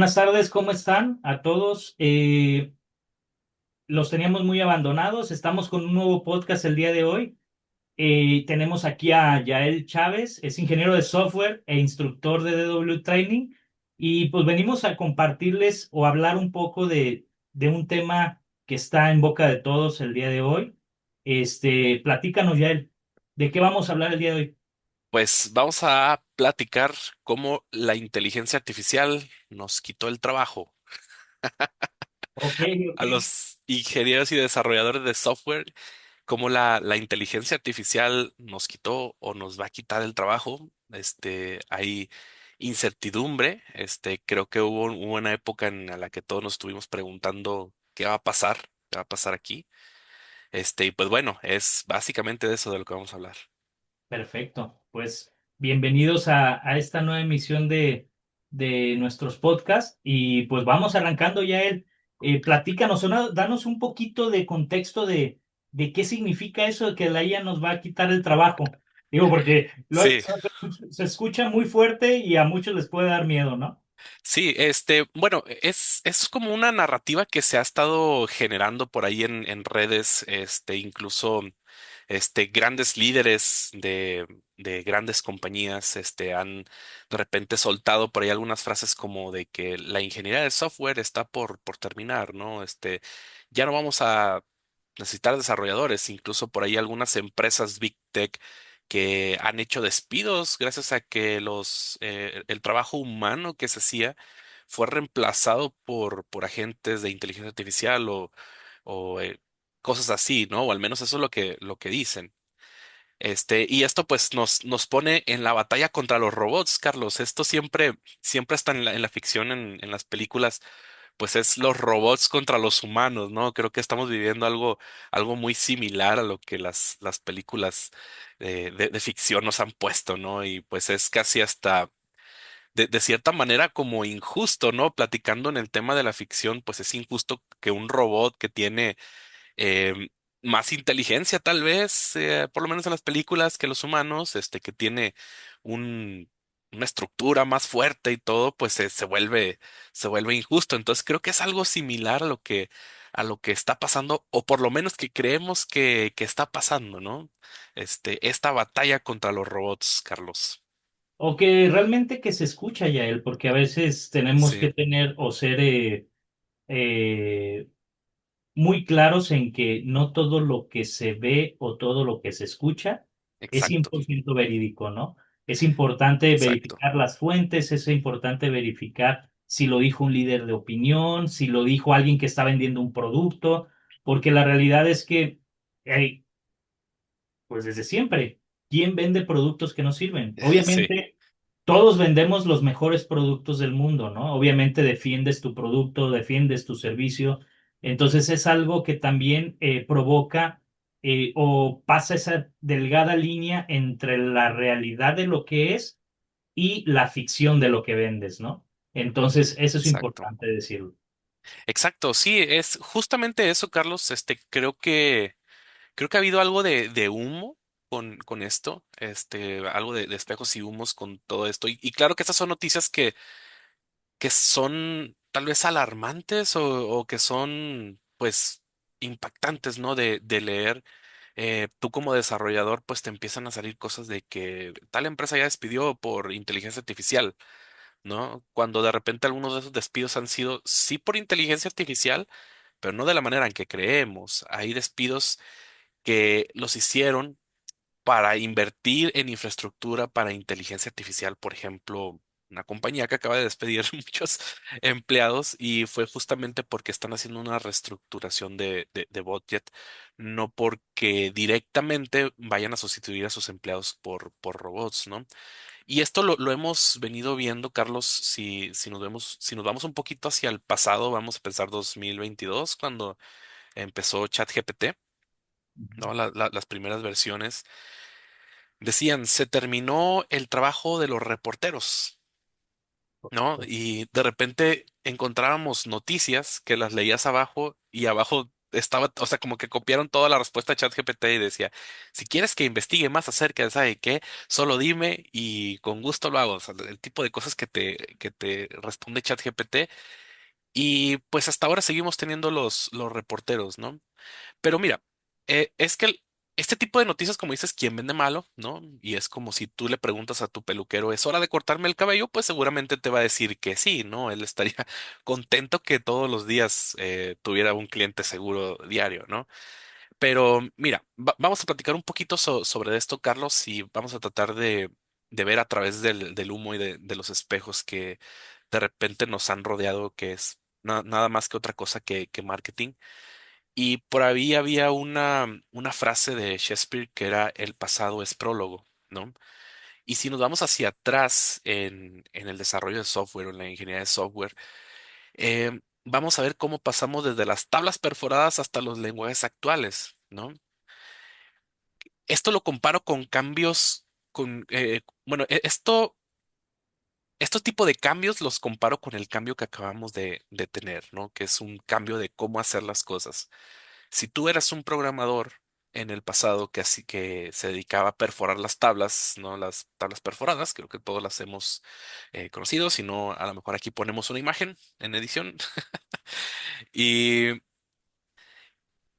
Buenas tardes, ¿cómo están a todos? Los teníamos muy abandonados. Estamos con un nuevo podcast el día de hoy. Tenemos aquí a Yael Chávez, es ingeniero de software e instructor de DW Training. Y pues venimos a compartirles o hablar un poco de un tema que está en boca de todos el día de hoy. Platícanos, Yael, ¿de qué vamos a hablar el día de hoy? Pues vamos a platicar cómo la inteligencia artificial nos quitó el trabajo Ok, ok. a los ingenieros y desarrolladores de software, cómo la inteligencia artificial nos quitó o nos va a quitar el trabajo. Hay incertidumbre. Creo que hubo una época en la que todos nos estuvimos preguntando qué va a pasar, qué va a pasar aquí. Y pues bueno, es básicamente de eso de lo que vamos a hablar. Perfecto. Pues bienvenidos a esta nueva emisión de nuestros podcasts y pues vamos arrancando ya platícanos, danos un poquito de contexto de qué significa eso de que la IA nos va a quitar el trabajo. Digo, porque Sí. se escucha muy fuerte y a muchos les puede dar miedo, ¿no? Sí, bueno, es como una narrativa que se ha estado generando por ahí en redes, incluso, grandes líderes de grandes compañías, han de repente soltado por ahí algunas frases como de que la ingeniería de software está por terminar, ¿no? Ya no vamos a necesitar desarrolladores, incluso por ahí algunas empresas Big Tech que han hecho despidos gracias a que el trabajo humano que se hacía fue reemplazado por agentes de inteligencia artificial o cosas así, ¿no? O al menos eso es lo que dicen. Y esto pues nos pone en la batalla contra los robots, Carlos. Esto siempre está en la ficción, en las películas, pues es los robots contra los humanos, ¿no? Creo que estamos viviendo algo muy similar a lo que las películas de ficción nos han puesto, ¿no? Y pues es casi hasta de cierta manera como injusto, ¿no? Platicando en el tema de la ficción, pues es injusto que un robot que tiene em, más inteligencia, tal vez, por lo menos en las películas, que los humanos, que tiene un, una estructura más fuerte y todo, pues se vuelve injusto. Entonces creo que es algo similar a lo que está pasando, o por lo menos que creemos que está pasando, ¿no? Esta batalla contra los robots, Carlos. O que realmente que se escucha ya porque a veces tenemos Sí, que tener o ser eh, muy claros en que no todo lo que se ve o todo lo que se escucha es exacto, 100% verídico, ¿no? Es importante exacto, verificar las fuentes, es importante verificar si lo dijo un líder de opinión, si lo dijo alguien que está vendiendo un producto, porque la realidad es que, hey, pues desde siempre, ¿quién vende productos que no sirven? sí, Obviamente, todos vendemos los mejores productos del mundo, ¿no? Obviamente defiendes tu producto, defiendes tu servicio. Entonces es algo que también provoca o pasa esa delgada línea entre la realidad de lo que es y la ficción de lo que vendes, ¿no? Entonces, eso es exacto. importante decirlo. Exacto, sí, es justamente eso, Carlos. Creo que ha habido algo de humo con esto, algo de espejos y humos con todo esto. Y claro que estas son noticias que son tal vez alarmantes o que son, pues, impactantes, ¿no? De leer. Tú como desarrollador, pues te empiezan a salir cosas de que tal empresa ya despidió por inteligencia artificial, ¿no? Cuando de repente algunos de esos despidos han sido, sí, por inteligencia artificial, pero no de la manera en que creemos. Hay despidos que los hicieron para invertir en infraestructura para inteligencia artificial, por ejemplo, una compañía que acaba de despedir muchos empleados y fue justamente porque están haciendo una reestructuración de budget, no porque directamente vayan a sustituir a sus empleados por robots, ¿no? Y esto lo hemos venido viendo, Carlos, si nos vamos un poquito hacia el pasado, vamos a pensar 2022, cuando empezó ChatGPT, ¿no? Las primeras versiones decían, se terminó el trabajo de los reporteros, ¿no? Y de repente encontrábamos noticias que las leías abajo y abajo estaba, o sea, como que copiaron toda la respuesta de ChatGPT y decía, si quieres que investigue más acerca de sabe qué, solo dime y con gusto lo hago. O sea, el tipo de cosas que te responde ChatGPT. Y pues hasta ahora seguimos teniendo los reporteros, ¿no? Pero mira, es que este tipo de noticias, como dices, ¿quién vende malo? ¿No? Y es como si tú le preguntas a tu peluquero, ¿es hora de cortarme el cabello? Pues seguramente te va a decir que sí, ¿no? Él estaría contento que todos los días tuviera un cliente seguro diario, ¿no? Pero mira, vamos a platicar un poquito sobre esto, Carlos, y vamos a tratar de ver a través del humo y de los espejos que de repente nos han rodeado, que es nada más que otra cosa que marketing. Y por ahí había una frase de Shakespeare que era el pasado es prólogo, ¿no? Y si nos vamos hacia atrás en el desarrollo de software o en la ingeniería de software, vamos a ver cómo pasamos desde las tablas perforadas hasta los lenguajes actuales, ¿no? Esto lo comparo con cambios, bueno, estos tipos de cambios los comparo con el cambio que acabamos de tener, ¿no? Que es un cambio de cómo hacer las cosas. Si tú eras un programador en el pasado que así que se dedicaba a perforar las tablas, ¿no? Las tablas perforadas, creo que todas las hemos conocido, si no, a lo mejor aquí ponemos una imagen en edición. Y,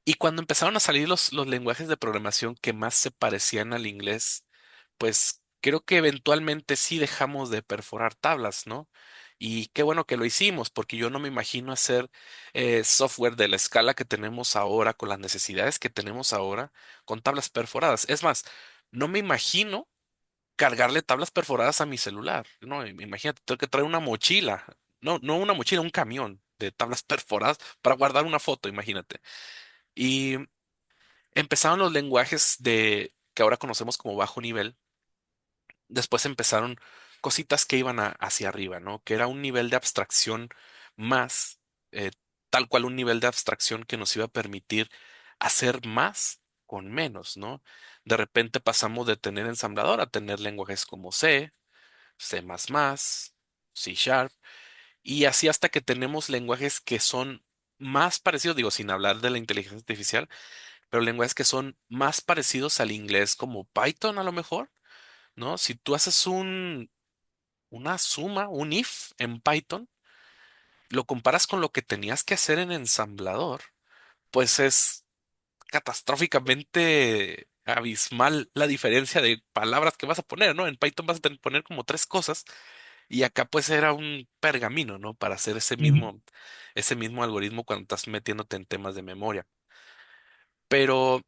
y cuando empezaron a salir los lenguajes de programación que más se parecían al inglés, pues creo que eventualmente sí dejamos de perforar tablas, ¿no? Y qué bueno que lo hicimos, porque yo no me imagino hacer software de la escala que tenemos ahora, con las necesidades que tenemos ahora, con tablas perforadas. Es más, no me imagino cargarle tablas perforadas a mi celular, ¿no? Imagínate, tengo que traer una mochila, no una mochila, un camión de tablas perforadas para guardar una foto, imagínate. Y empezaron los lenguajes de que ahora conocemos como bajo nivel. Después empezaron cositas que iban hacia arriba, ¿no? Que era un nivel de abstracción más, tal cual un nivel de abstracción que nos iba a permitir hacer más con menos, ¿no? De repente pasamos de tener ensamblador a tener lenguajes como C, C++, C Sharp, y así hasta que tenemos lenguajes que son más parecidos, digo, sin hablar de la inteligencia artificial, pero lenguajes que son más parecidos al inglés como Python a lo mejor, ¿no? Si tú haces una suma, un if en Python, lo comparas con lo que tenías que hacer en ensamblador, pues es catastróficamente abismal la diferencia de palabras que vas a poner, ¿no? En Python vas a poner como tres cosas y acá pues era un pergamino, ¿no? Para hacer Ujú. ese mismo algoritmo cuando estás metiéndote en temas de memoria. Pero,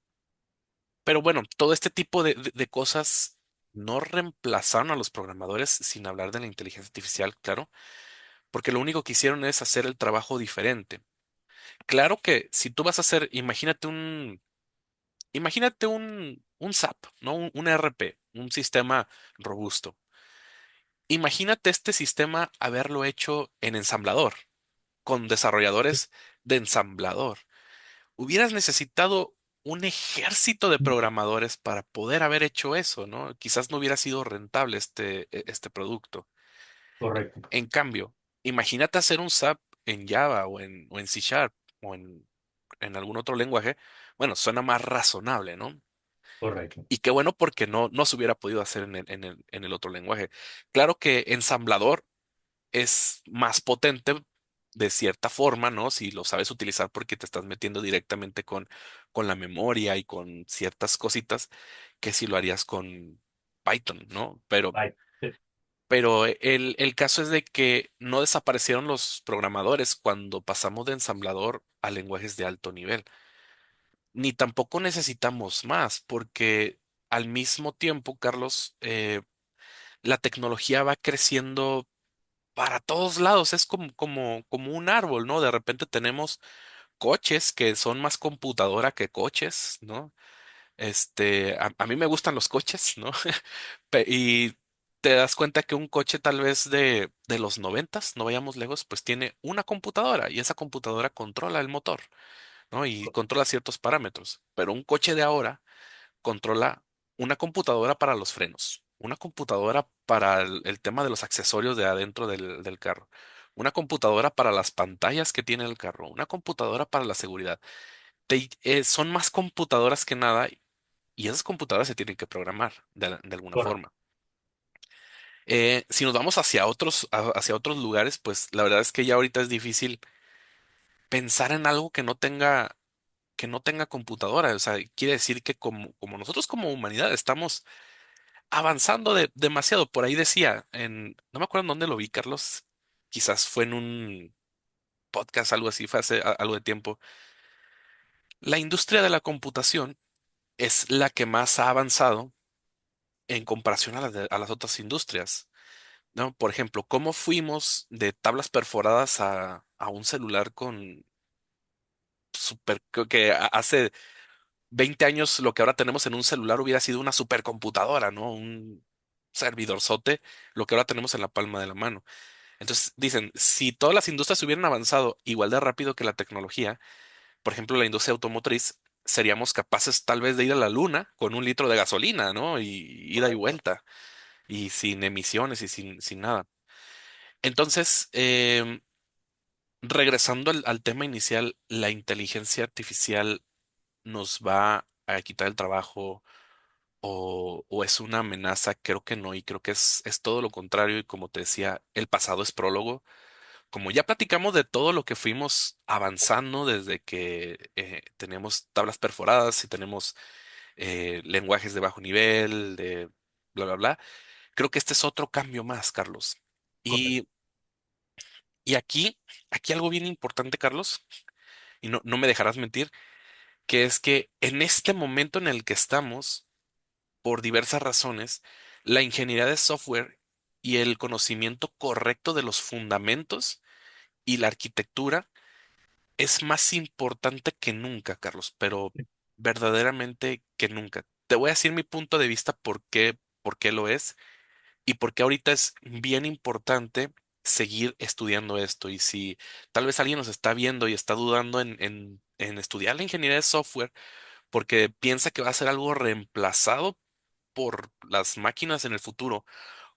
pero bueno, todo este tipo de cosas no reemplazaron a los programadores sin hablar de la inteligencia artificial, claro, porque lo único que hicieron es hacer el trabajo diferente. Claro que si tú vas a hacer, imagínate un SAP, ¿no? Un ERP, un sistema robusto. Imagínate este sistema haberlo hecho en ensamblador, con desarrolladores de ensamblador. Hubieras necesitado un ejército de programadores para poder haber hecho eso, ¿no? Quizás no hubiera sido rentable este producto. Correcto, En cambio, imagínate hacer un SAP en Java o en C Sharp o en algún otro lenguaje. Bueno, suena más razonable, ¿no? correcto. Y qué bueno porque no se hubiera podido hacer en el otro lenguaje. Claro que ensamblador es más potente de cierta forma, ¿no? Si lo sabes utilizar porque te estás metiendo directamente con la memoria y con ciertas cositas que si lo harías con Python, ¿no? Bye. Pero el caso es de que no desaparecieron los programadores cuando pasamos de ensamblador a lenguajes de alto nivel. Ni tampoco necesitamos más, porque al mismo tiempo, Carlos, la tecnología va creciendo para todos lados. Es como un árbol, ¿no? De repente tenemos coches que son más computadora que coches, ¿no? A mí me gustan los coches, ¿no? Y te das cuenta que un coche tal vez de los noventas, no vayamos lejos, pues tiene una computadora y esa computadora controla el motor, ¿no? Y controla ciertos parámetros. Pero un coche de ahora controla una computadora para los frenos, una computadora para el tema de los accesorios de adentro del carro, una computadora para las pantallas que tiene el carro, una computadora para la seguridad. son más computadoras que nada y esas computadoras se tienen que programar de alguna Correcto. forma. Si nos vamos hacia otros lugares, pues la verdad es que ya ahorita es difícil pensar en algo que no tenga computadora. O sea, quiere decir que como nosotros como humanidad estamos avanzando demasiado. Por ahí decía, no me acuerdo en dónde lo vi, Carlos. Quizás fue en un podcast, algo así, fue hace algo de tiempo. La industria de la computación es la que más ha avanzado en comparación a las otras industrias, ¿no? Por ejemplo, ¿cómo fuimos de tablas perforadas a un celular con super, que hace 20 años lo que ahora tenemos en un celular hubiera sido una supercomputadora, ¿no? Un servidorzote, lo que ahora tenemos en la palma de la mano. Entonces, dicen, si todas las industrias hubieran avanzado igual de rápido que la tecnología, por ejemplo, la industria automotriz, seríamos capaces tal vez de ir a la luna con un litro de gasolina, ¿no? Y ida y Correcto. vuelta, y sin emisiones y sin nada. Entonces, regresando al tema inicial, la inteligencia artificial nos va a quitar el trabajo o es una amenaza, creo que no, y creo que es todo lo contrario, y como te decía, el pasado es prólogo. Como ya platicamos de todo lo que fuimos avanzando desde que tenemos tablas perforadas y tenemos lenguajes de bajo nivel, de bla, bla, bla, creo que este es otro cambio más, Carlos. Correcto. Y, y aquí algo bien importante, Carlos, y no me dejarás mentir, que es que en este momento en el que estamos, por diversas razones, la ingeniería de software y el conocimiento correcto de los fundamentos y la arquitectura es más importante que nunca, Carlos, pero verdaderamente que nunca. Te voy a decir mi punto de vista por qué lo es y por qué ahorita es bien importante seguir estudiando esto. Y si tal vez alguien nos está viendo y está dudando en estudiar la ingeniería de software porque piensa que va a ser algo reemplazado por las máquinas en el futuro,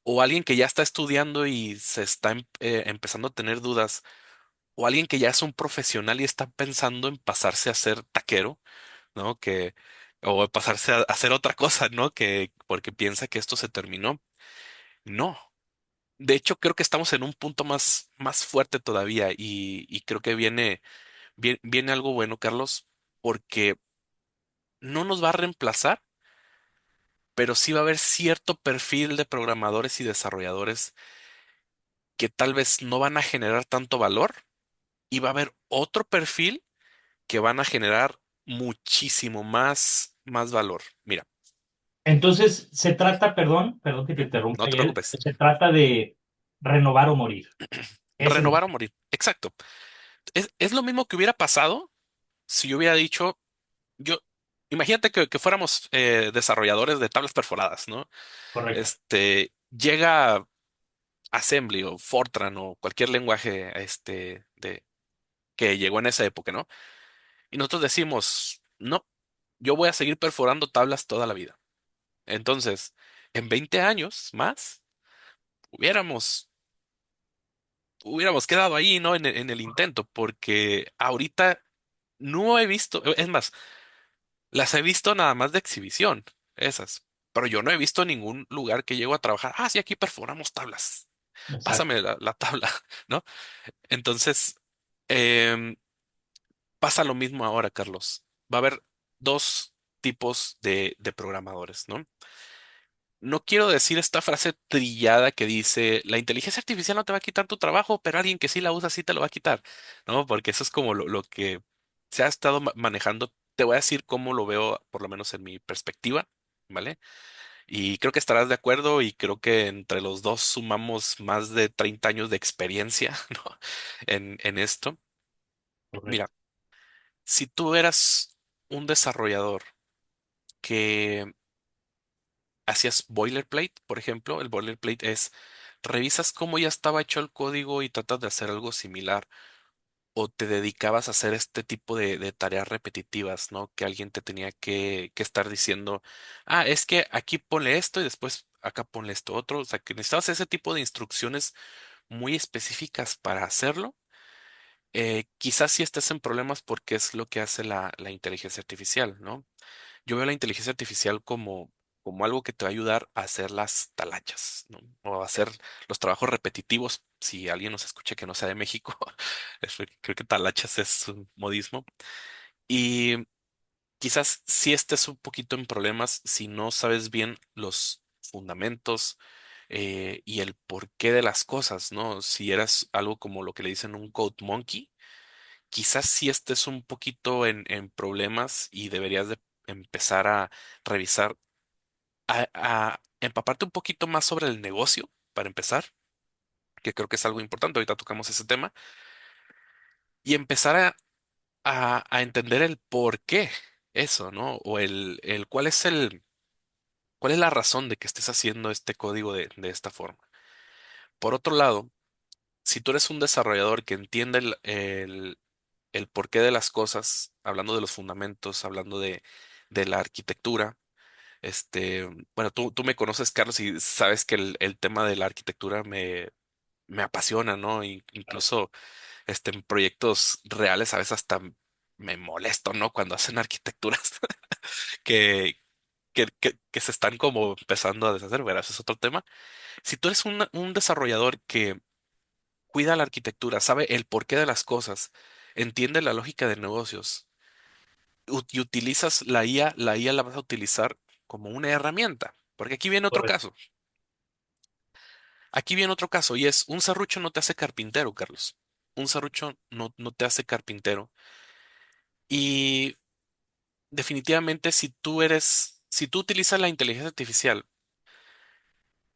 o alguien que ya está estudiando y se está empezando a tener dudas, o alguien que ya es un profesional y está pensando en pasarse a ser taquero, ¿no? O pasarse a hacer otra cosa, ¿no? Porque piensa que esto se terminó. No. De hecho, creo que estamos en un punto más fuerte todavía y creo que viene algo bueno, Carlos, porque no nos va a reemplazar, pero sí va a haber cierto perfil de programadores y desarrolladores que tal vez no van a generar tanto valor y va a haber otro perfil que van a generar muchísimo más valor. Mira, Entonces, se trata, perdón que te ujú, no interrumpa, te Yael, preocupes. se trata de renovar o morir. Ese es Renovar o morir. Exacto. Es lo mismo que hubiera pasado si yo hubiera dicho, yo, imagínate que fuéramos desarrolladores de tablas perforadas, ¿no? correcto. Llega Assembly o Fortran o cualquier lenguaje que llegó en esa época, ¿no? Y nosotros decimos, no, yo voy a seguir perforando tablas toda la vida. Entonces, en 20 años más, hubiéramos, hubiéramos quedado ahí, ¿no? En el intento, porque ahorita no he visto, es más, las he visto nada más de exhibición, esas. Pero yo no he visto ningún lugar que llego a trabajar. Ah, sí, aquí perforamos tablas. Exacto. Pásame la tabla, ¿no? Entonces, em, pasa lo mismo ahora, Carlos. Va a haber dos tipos de programadores, ¿no? No quiero decir esta frase trillada que dice, la inteligencia artificial no te va a quitar tu trabajo, pero alguien que sí la usa sí te lo va a quitar, ¿no? Porque eso es como lo que se ha estado manejando. Te voy a decir cómo lo veo, por lo menos en mi perspectiva, ¿vale? Y creo que estarás de acuerdo y creo que entre los dos sumamos más de 30 años de experiencia, ¿no? En esto. Mira, Correcto. si tú eras un desarrollador que hacías boilerplate, por ejemplo, el boilerplate es revisas cómo ya estaba hecho el código y tratas de hacer algo similar, o te dedicabas a hacer este tipo de tareas repetitivas, ¿no? Que alguien te tenía que estar diciendo, ah, es que aquí ponle esto y después acá ponle esto otro, o sea, que necesitabas ese tipo de instrucciones muy específicas para hacerlo. quizás sí estés en problemas porque es lo que hace la inteligencia artificial, ¿no? Yo veo la inteligencia artificial como algo que te va a ayudar a hacer las talachas, ¿no? O a hacer los trabajos repetitivos. Si alguien nos escucha que no sea de México, creo que talachas es un modismo. Y quizás si estés un poquito en problemas si no sabes bien los fundamentos y el porqué de las cosas, ¿no? Si eras algo como lo que le dicen un code monkey, quizás sí estés un poquito en problemas y deberías de empezar a revisar, a empaparte un poquito más sobre el negocio, para empezar, que creo que es algo importante, ahorita tocamos ese tema, y empezar a entender el por qué eso, ¿no? O el cuál es la razón de que estés haciendo este código de esta forma. Por otro lado, si tú eres un desarrollador que entiende el porqué de las cosas, hablando de los fundamentos, hablando de la arquitectura. Bueno, tú me conoces, Carlos, y sabes que el tema de la arquitectura me apasiona, ¿no? Incluso en proyectos reales a veces hasta me molesto, ¿no? Cuando hacen arquitecturas que, que se están como empezando a deshacer, pero ese es otro tema. Si tú eres un desarrollador que cuida la arquitectura, sabe el porqué de las cosas, entiende la lógica de negocios, y utilizas la IA la vas a utilizar como una herramienta. Porque aquí viene otro Correcto. caso. Aquí viene otro caso y es un serrucho no te hace carpintero, Carlos. Un serrucho no te hace carpintero. Y definitivamente si tú utilizas la inteligencia artificial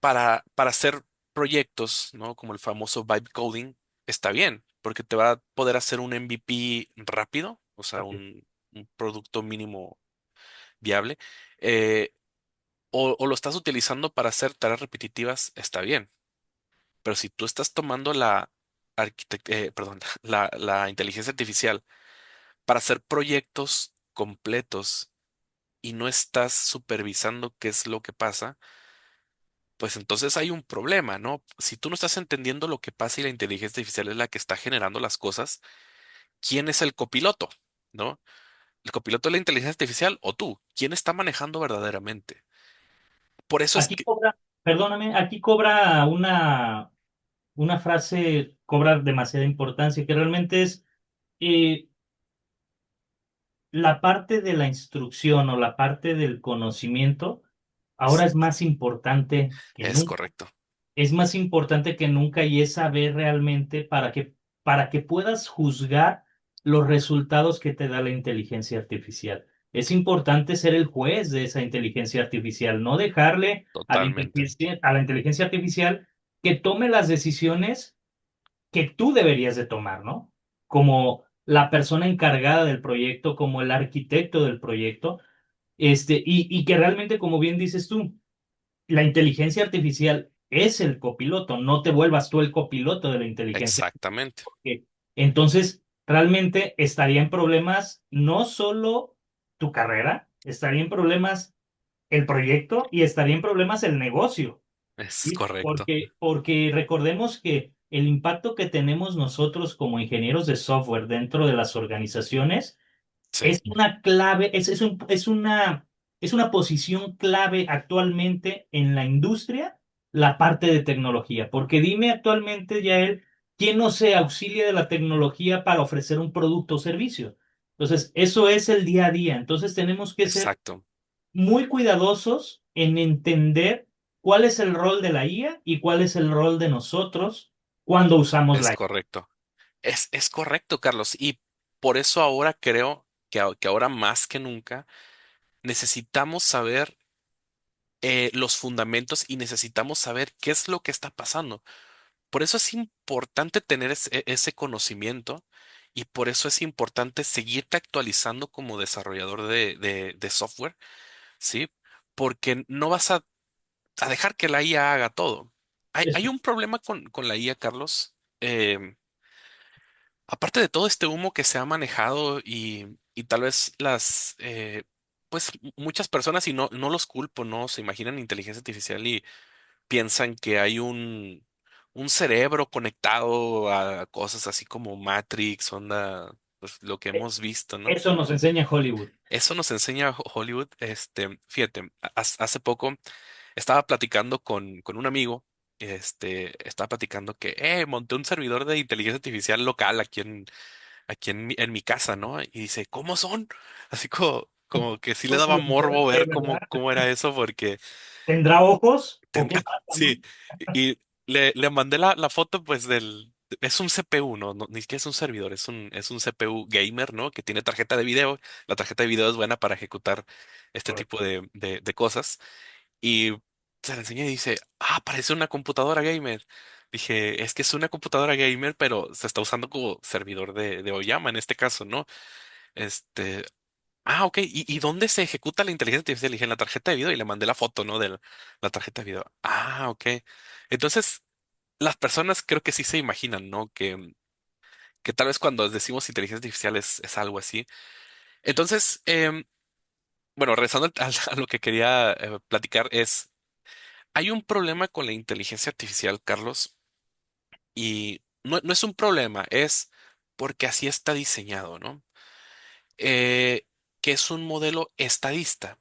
para hacer proyectos, ¿no? Como el famoso vibe coding, está bien, porque te va a poder hacer un MVP rápido, o sea, un producto mínimo viable. eh, o lo estás utilizando para hacer tareas repetitivas, está bien. Pero si tú estás tomando perdón, la inteligencia artificial para hacer proyectos completos y no estás supervisando qué es lo que pasa, pues entonces hay un problema, ¿no? Si tú no estás entendiendo lo que pasa y la inteligencia artificial es la que está generando las cosas, ¿quién es el copiloto? ¿No? ¿El copiloto es la inteligencia artificial o tú? ¿Quién está manejando verdaderamente? Por eso es Aquí que cobra, perdóname, aquí cobra una frase, cobra demasiada importancia, que realmente es eh, la parte de la instrucción o la parte del conocimiento, ahora es, es más importante que es nunca. correcto, Es más importante que nunca y es saber realmente para que puedas juzgar los resultados que te da la inteligencia artificial. Es importante ser el juez de esa inteligencia artificial, no dejarle totalmente. a la inteligencia artificial que tome las decisiones que tú deberías de tomar, ¿no? Como la persona encargada del proyecto, como el arquitecto del proyecto, y que realmente, como bien dices tú, la inteligencia artificial es el copiloto, no te vuelvas tú el copiloto de la inteligencia. Exactamente. Porque entonces, realmente estaría en problemas no solo tu carrera, estaría en problemas el proyecto y estaría en problemas el negocio. Es ¿Sí? correcto. Porque recordemos que el impacto que tenemos nosotros como ingenieros de software dentro de las organizaciones Sí, es una clave, es una posición clave actualmente en la industria, la parte de tecnología. Porque dime actualmente, Yael, ¿quién no se auxilia de la tecnología para ofrecer un producto o servicio? Entonces, eso es el día a día. Entonces, tenemos que ser exacto. muy cuidadosos en entender cuál es el rol de la IA y cuál es el rol de nosotros cuando usamos Es la IA. correcto. Es correcto, Carlos. Y por eso ahora creo que ahora más que nunca necesitamos saber los fundamentos y necesitamos saber qué es lo que está pasando. Por eso es importante tener ese conocimiento y por eso es importante seguirte actualizando como desarrollador de software, ¿sí? Porque no vas a dejar que la IA haga todo. Hay Eso, un problema con la IA, Carlos. Aparte de todo este humo que se ha manejado y tal vez pues muchas personas, y no los culpo, ¿no? Se imaginan inteligencia artificial y piensan que hay un cerebro conectado a cosas así como Matrix, onda, pues lo que E- hemos visto, ¿no? Eso nos enseña Hollywood. Eso nos enseña Hollywood. Fíjate, hace poco estaba platicando con un amigo, estaba platicando que, monté un servidor de inteligencia artificial local en mi casa, ¿no? Y dice, ¿cómo son? Así como que sí le daba Lo sabe morbo hacer, ver ¿verdad? cómo era eso, porque ¿Tendrá ojos? ¿O qué pasa, sí, no? y le mandé la foto, pues, es un CPU, ¿no? Ni siquiera es un servidor, es un CPU gamer, ¿no? Que tiene tarjeta de video. La tarjeta de video es buena para ejecutar este Correcto. tipo de cosas. Y se la enseñé y dice, parece una computadora gamer. Dije, es que es una computadora gamer, pero se está usando como servidor de Oyama en este caso, ¿no? Este, ok. ¿Y dónde se ejecuta la inteligencia artificial? Le dije, en la tarjeta de video y le mandé la foto, ¿no? De la tarjeta de video. Ok. Entonces, las personas creo que sí se imaginan, ¿no? Que tal vez cuando decimos inteligencia artificial es algo así. Entonces, bueno, regresando a lo que quería platicar es, hay un problema con la inteligencia artificial, Carlos, y no es un problema, es porque así está diseñado, ¿no? Eh, que es un modelo estadista.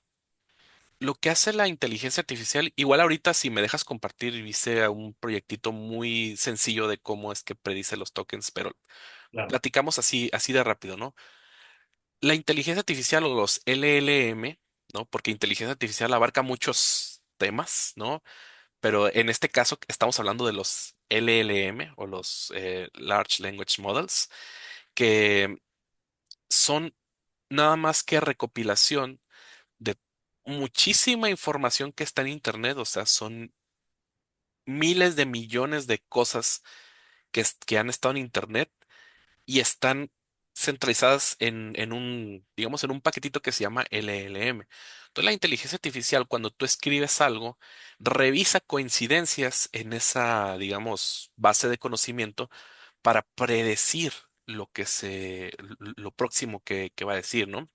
Lo que hace la inteligencia artificial, igual ahorita si me dejas compartir, hice un proyectito muy sencillo de cómo es que predice los tokens, pero Claro, platicamos así de rápido, ¿no? La inteligencia artificial o los LLM, ¿no? Porque inteligencia artificial abarca muchos temas, ¿no? Pero en este caso estamos hablando de los LLM o los Large Language Models, que son nada más que recopilación de muchísima información que está en Internet, o sea, son miles de millones de cosas que han estado en Internet y están centralizadas digamos, en un paquetito que se llama LLM. Entonces, la inteligencia artificial, cuando tú escribes algo, revisa coincidencias en esa, digamos, base de conocimiento para predecir lo próximo que va a decir, ¿no?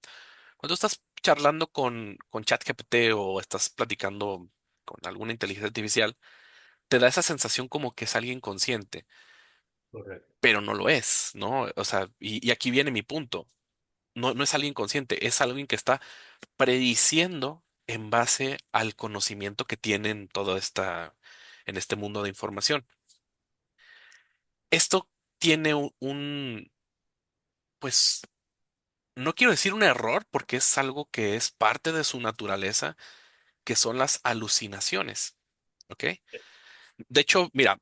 Cuando estás charlando con ChatGPT o estás platicando con alguna inteligencia artificial, te da esa sensación como que es alguien consciente, correcto. pero no lo es, ¿no? O sea, y aquí viene mi punto. No es alguien consciente, es alguien que está prediciendo en base al conocimiento que tiene en este mundo de información. Esto tiene pues, no quiero decir un error porque es algo que es parte de su naturaleza, que son las alucinaciones. ¿Ok? De hecho, mira,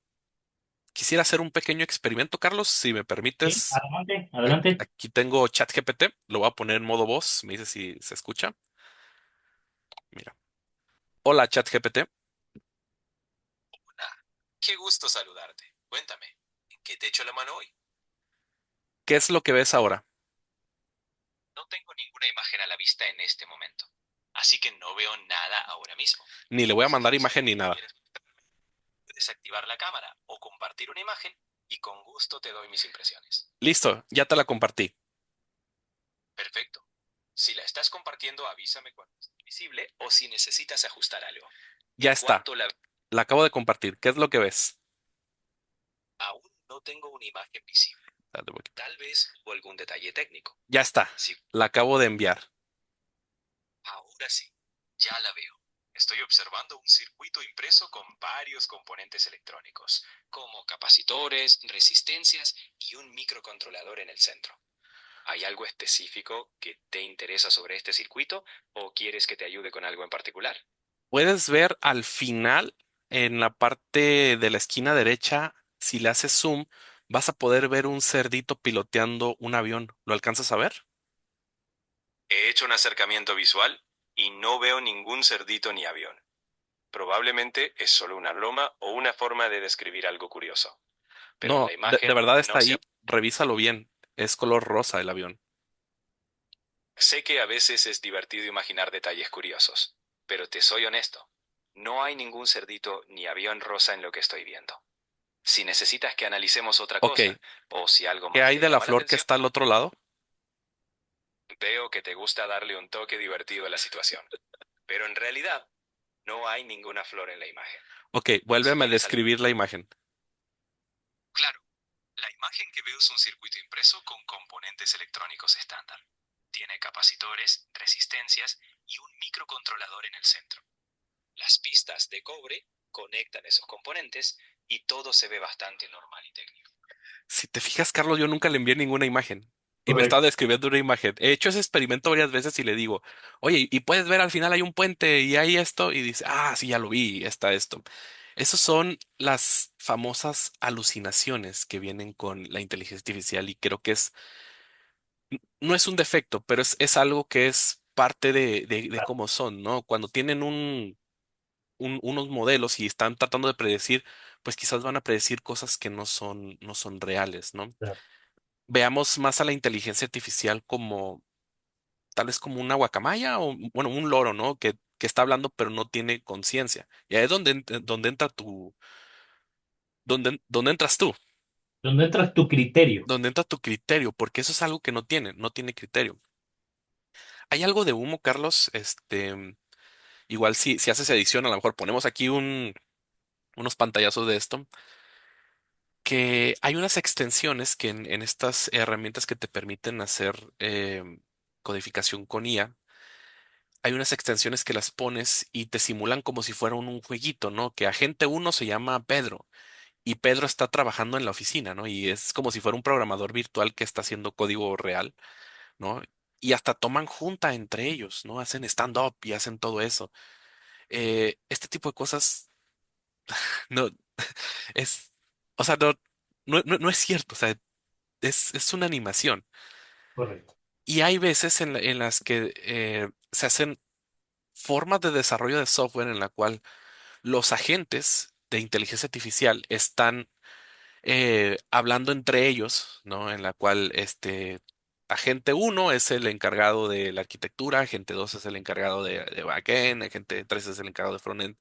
quisiera hacer un pequeño experimento, Carlos, si me Sí, permites. adelante, adelante. Aquí tengo ChatGPT, lo voy a poner en modo voz, me dice si se escucha. Mira. Hola, ChatGPT. Qué gusto saludarte. Cuéntame, ¿en qué te echo la mano hoy? ¿Qué es lo que ves ahora? No tengo ninguna imagen a la vista en este momento, así que no veo nada ahora mismo. Ni le voy a Si mandar quieres imagen saber ni qué nada. quieres, puedes activar la cámara o compartir una imagen y con gusto te doy mis impresiones. Listo, ya te la compartí. Perfecto. Si la estás compartiendo, avísame cuando esté visible o si necesitas ajustar algo. Ya En está. cuanto la... La acabo de compartir. ¿Qué es lo que ves? Aún no tengo una imagen visible. Dale un poquito. Tal vez o algún detalle técnico. Ya está. Si La acabo de enviar. Ahora sí, ya la veo. Estoy observando un circuito impreso con varios componentes electrónicos, como capacitores, resistencias y un microcontrolador en el centro. ¿Hay algo específico que te interesa sobre este circuito o quieres que te ayude con algo en particular? Puedes ver al final, en la parte de la esquina derecha, si le haces zoom, vas a poder ver un cerdito piloteando un avión. ¿Lo alcanzas a ver? He hecho un acercamiento visual y no veo ningún cerdito ni avión. Probablemente es solo una broma o una forma de describir algo curioso. Pero en No, la de imagen verdad está no se... ahí. Revísalo bien. Es color rosa el avión. Sé que a veces es divertido imaginar detalles curiosos, pero te soy honesto, no hay ningún cerdito ni avión rosa en lo que estoy viendo. Si necesitas que analicemos otra Ok, cosa, o si algo ¿qué más hay te de la llama la flor que atención, está al otro lado? veo que te gusta darle un toque divertido a la situación. Pero en realidad, no hay ninguna flor en la imagen. Ok, Si vuélveme a tienes algo... describir la imagen. Claro, la imagen que veo es un circuito impreso con componentes electrónicos estándar. Tiene capacitores, resistencias y un microcontrolador en el centro. Las pistas de cobre conectan esos componentes y todo se ve bastante normal y técnico. Si te fijas, Carlos, yo nunca le envié ninguna imagen y me estaba Correcto. describiendo una imagen. He hecho ese experimento varias veces y le digo, oye, y puedes ver al final hay un puente y hay esto, y dice, ah, sí, ya lo vi, está esto. Esas son las famosas alucinaciones que vienen con la inteligencia artificial y creo que no es un defecto, pero es algo que es parte de Claro, cómo son, ¿no? Cuando tienen unos modelos y están tratando de predecir, pues quizás van a predecir cosas que no son reales, ¿no? claro. Veamos más a la inteligencia artificial como tal vez como una guacamaya o, bueno, un loro, ¿no? Que está hablando pero no tiene conciencia. Y ahí es donde entra donde entras tú, ¿Dónde entra tu criterio? donde entra tu criterio, porque eso es algo que no tiene criterio. Hay algo de humo, Carlos, igual si haces edición, a lo mejor ponemos aquí unos pantallazos de esto, que hay unas extensiones que en estas herramientas que te permiten hacer codificación con IA, hay unas extensiones que las pones y te simulan como si fuera un jueguito, ¿no? Que agente uno se llama Pedro y Pedro está trabajando en la oficina, ¿no? Y es como si fuera un programador virtual que está haciendo código real, ¿no? Y hasta toman junta entre ellos, ¿no? Hacen stand-up y hacen todo eso. Este tipo de cosas, no, es, o sea, no es cierto, o sea, es una animación. Correcto. Y hay veces en las que se hacen formas de desarrollo de software en la cual los agentes de inteligencia artificial están hablando entre ellos, ¿no? En la cual agente uno es el encargado de la arquitectura, agente 2 es el encargado de backend, agente 3 es el encargado de frontend.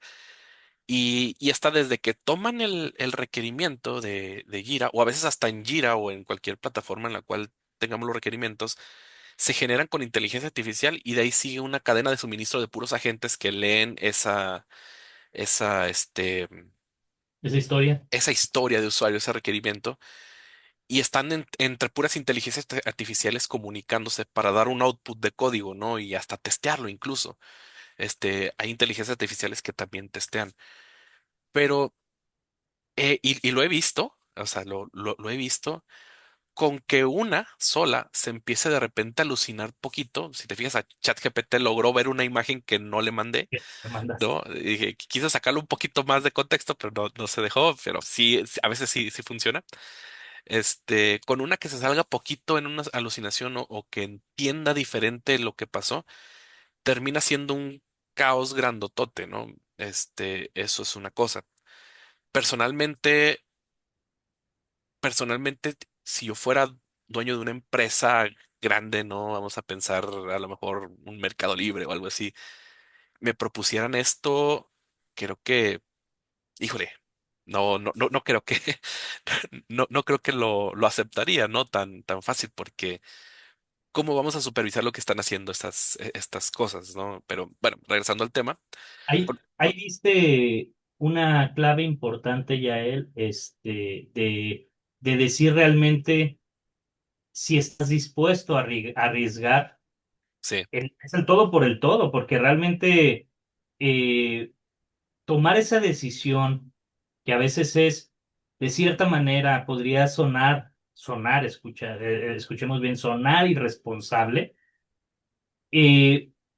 Y está desde que toman el requerimiento de Jira, o a veces hasta en Jira o en cualquier plataforma en la cual tengamos los requerimientos, se generan con inteligencia artificial y de ahí sigue una cadena de suministro de puros agentes que leen esa, este, Esa historia. esa historia de usuario, ese requerimiento, y están entre puras inteligencias artificiales comunicándose para dar un output de código, ¿no? Y hasta testearlo incluso. Hay inteligencias artificiales que también testean. Pero, y lo he visto, o sea, lo he visto, con que una sola se empiece de repente a alucinar poquito. Si te fijas, a ChatGPT logró ver una imagen que no le mandé, Que me mandaste. ¿no? Y dije, quise sacarlo un poquito más de contexto, pero no se dejó, pero sí, a veces sí funciona. Con una que se salga poquito en una alucinación o que entienda diferente lo que pasó, termina siendo un caos grandotote, ¿no? Eso es una cosa. Personalmente, personalmente, si yo fuera dueño de una empresa grande, ¿no? Vamos a pensar a lo mejor un Mercado Libre o algo así, me propusieran esto, creo que, híjole, no creo que, no creo que lo aceptaría, ¿no? Tan fácil, porque ¿cómo vamos a supervisar lo que están haciendo estas cosas, ¿no? Pero bueno, regresando al tema. Ahí, por- ahí diste una clave importante, Yael, de decir realmente si estás dispuesto a arriesgar Sí, es el todo por el todo, porque realmente eh, tomar esa decisión, que a veces es, de cierta manera, podría escuchemos bien, sonar irresponsable.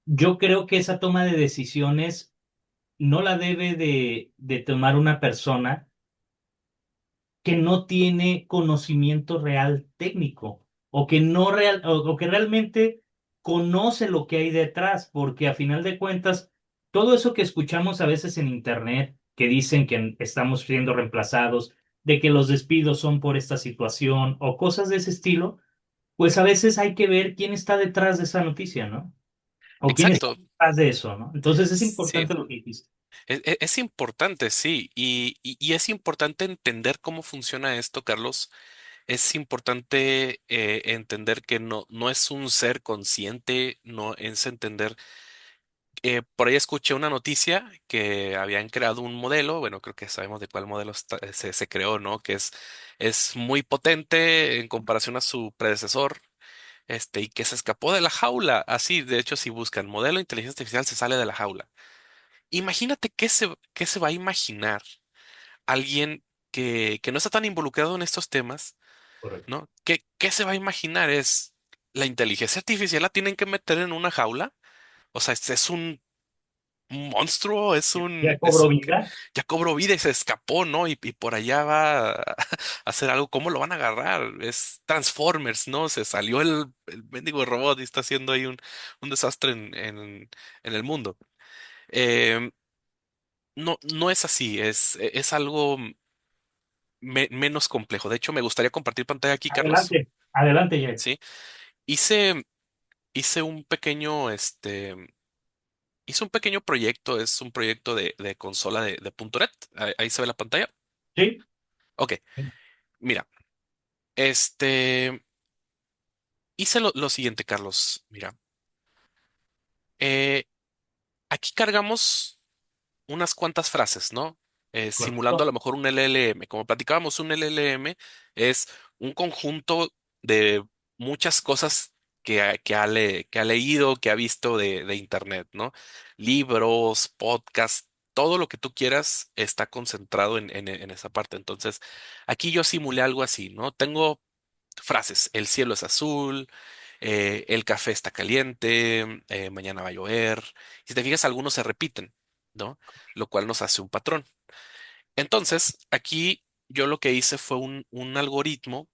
Yo creo que esa toma de decisiones no la debe de tomar una persona que no tiene conocimiento real técnico o que no real o que realmente conoce lo que hay detrás, porque a final de cuentas todo eso que escuchamos a veces en internet que dicen que estamos siendo reemplazados, de que los despidos son por esta situación o cosas de ese estilo, pues a veces hay que ver quién está detrás de esa noticia, ¿no? O quién está exacto. detrás de eso, ¿no? Entonces es Sí, importante lo que dijiste. es importante, sí. Y es importante entender cómo funciona esto, Carlos. Es importante entender que no es un ser consciente, no es entender por ahí escuché una noticia que habían creado un modelo, bueno, creo que sabemos de cuál modelo se creó, ¿no? Que es muy potente en comparación a su predecesor, y que se escapó de la jaula. Así, de hecho, si buscan modelo de inteligencia artificial, se sale de la jaula. Imagínate qué se va a imaginar alguien que no está tan involucrado en estos temas, Correcto. ¿no? ¿Qué se va a imaginar? Es la inteligencia artificial la tienen que meter en una jaula. O sea, es un monstruo, Ya cobró vida. ya cobró vida y se escapó, ¿no? Y por allá va a hacer algo. ¿Cómo lo van a agarrar? Es Transformers, ¿no? Se salió el mendigo robot y está haciendo ahí un desastre en el mundo. Em, no, no es así, es algo menos complejo. De hecho, me gustaría compartir pantalla aquí, Carlos. Adelante, adelante, Jair. Sí. Hice, hice hice un pequeño proyecto, es un proyecto de consola de .NET. Ahí se ve la pantalla. Sí. Ok, mira, este, hice lo siguiente, Carlos. Mira, eh, aquí cargamos unas cuantas frases, ¿no? Simulando a Correcto. lo mejor un LLM. Como platicábamos, un LLM es un conjunto de muchas cosas que ha leído, que ha visto de Internet, ¿no? Libros, podcasts, todo lo que tú quieras está concentrado en esa parte. Entonces, aquí yo simulé algo así, ¿no? Tengo frases, el cielo es azul, el café está caliente, mañana va a llover. Si te fijas, algunos se repiten, ¿no? Lo cual nos hace un patrón. Entonces, aquí yo lo que hice fue un algoritmo,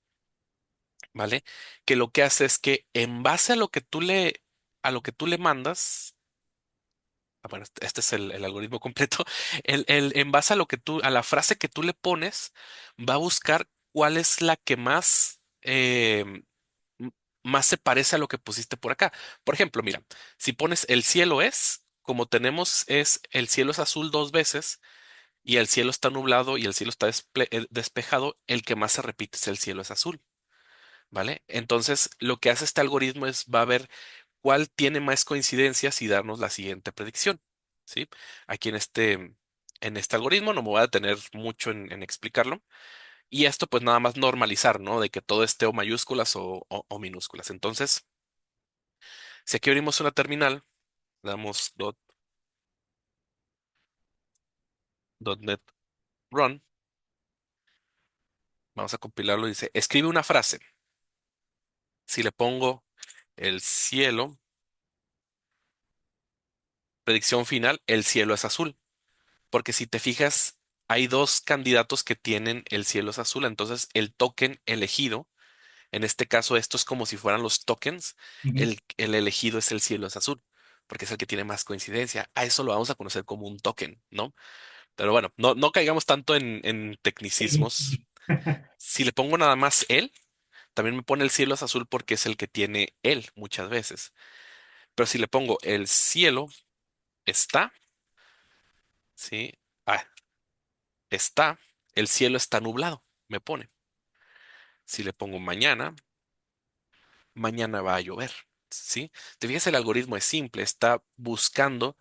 ¿vale? Que lo que hace es que en base a lo que tú le mandas, bueno, este es el algoritmo completo, en base a la frase que tú le pones, va a buscar cuál es la que m- más se parece a lo que pusiste por acá. Por ejemplo, mira, si pones el cielo es, como tenemos es el cielo es azul dos veces y el cielo está nublado y el cielo está despejado, el que más se repite es el cielo es azul, ¿vale? Entonces, lo que hace este algoritmo es va a ver cuál tiene más coincidencias y darnos la siguiente predicción, ¿sí? Aquí en este algoritmo no me voy a detener mucho en explicarlo. Y esto pues nada más normalizar, ¿no? De que todo esté o mayúsculas o minúsculas. Entonces, si aquí abrimos una terminal, le damos .NET Run, vamos a compilarlo, dice, escribe una frase. Si le pongo el cielo, predicción final, el cielo es azul. Porque si te fijas, hay dos candidatos que tienen el cielo es azul. Entonces, el token elegido, en este caso, esto es como si fueran los tokens, Ujú. el elegido es el cielo es azul, porque es el que tiene más coincidencia. A eso lo vamos a conocer como un token, ¿no? Pero bueno, no caigamos tanto en tecnicismos. Si le pongo nada más él, también me pone el cielo es azul porque es el que tiene él muchas veces. Pero si le pongo el cielo está, ¿sí? Ah, está, el cielo está nublado, me pone. Si le pongo mañana, mañana va a llover, ¿sí? Te fijas, el algoritmo es simple, está buscando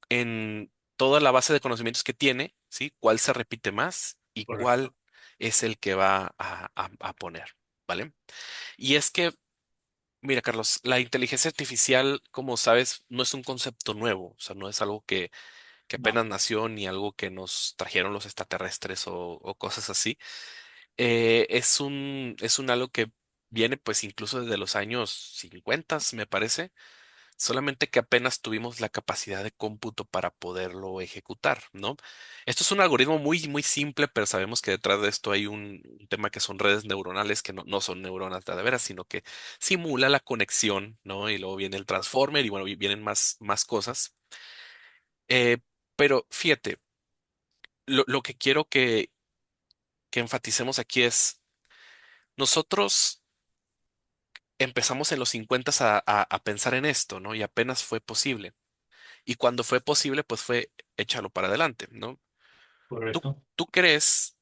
en toda la base de conocimientos que tiene, ¿sí? ¿Cuál se repite más y cuál Correcto. es el que va a poner, ¿vale? Y es que, mira, Carlos, la inteligencia artificial, como sabes, no es un concepto nuevo, o sea, no es algo que No, apenas nació ni algo que nos trajeron los extraterrestres o cosas así. Es un algo que viene pues incluso desde los años 50, me parece, solamente que apenas tuvimos la capacidad de cómputo para poderlo ejecutar, ¿no? Esto es un algoritmo muy, muy simple, pero sabemos que detrás de esto hay un tema que son redes neuronales, que no son neuronas de veras, sino que simula la conexión, ¿no? Y luego viene el transformer y bueno, y vienen más cosas. Eh, pero fíjate, lo que quiero que enfaticemos aquí es, nosotros empezamos en los 50 a pensar en esto, ¿no? Y apenas fue posible. Y cuando fue posible, pues fue échalo para adelante, ¿no? ¿Tú, correcto. tú crees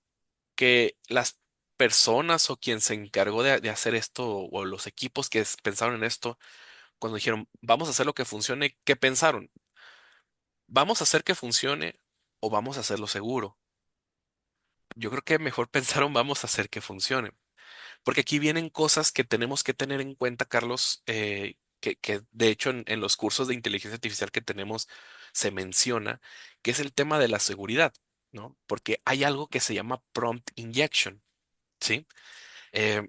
que las personas o quien se encargó de hacer esto o los equipos que pensaron en esto, cuando dijeron, vamos a hacer lo que funcione, qué pensaron? ¿Vamos a hacer que funcione o vamos a hacerlo seguro? Yo creo que mejor pensaron vamos a hacer que funcione. Porque aquí vienen cosas que tenemos que tener en cuenta, Carlos, que de hecho en los cursos de inteligencia artificial que tenemos se menciona, que es el tema de la seguridad, ¿no? Porque hay algo que se llama prompt injection, ¿sí?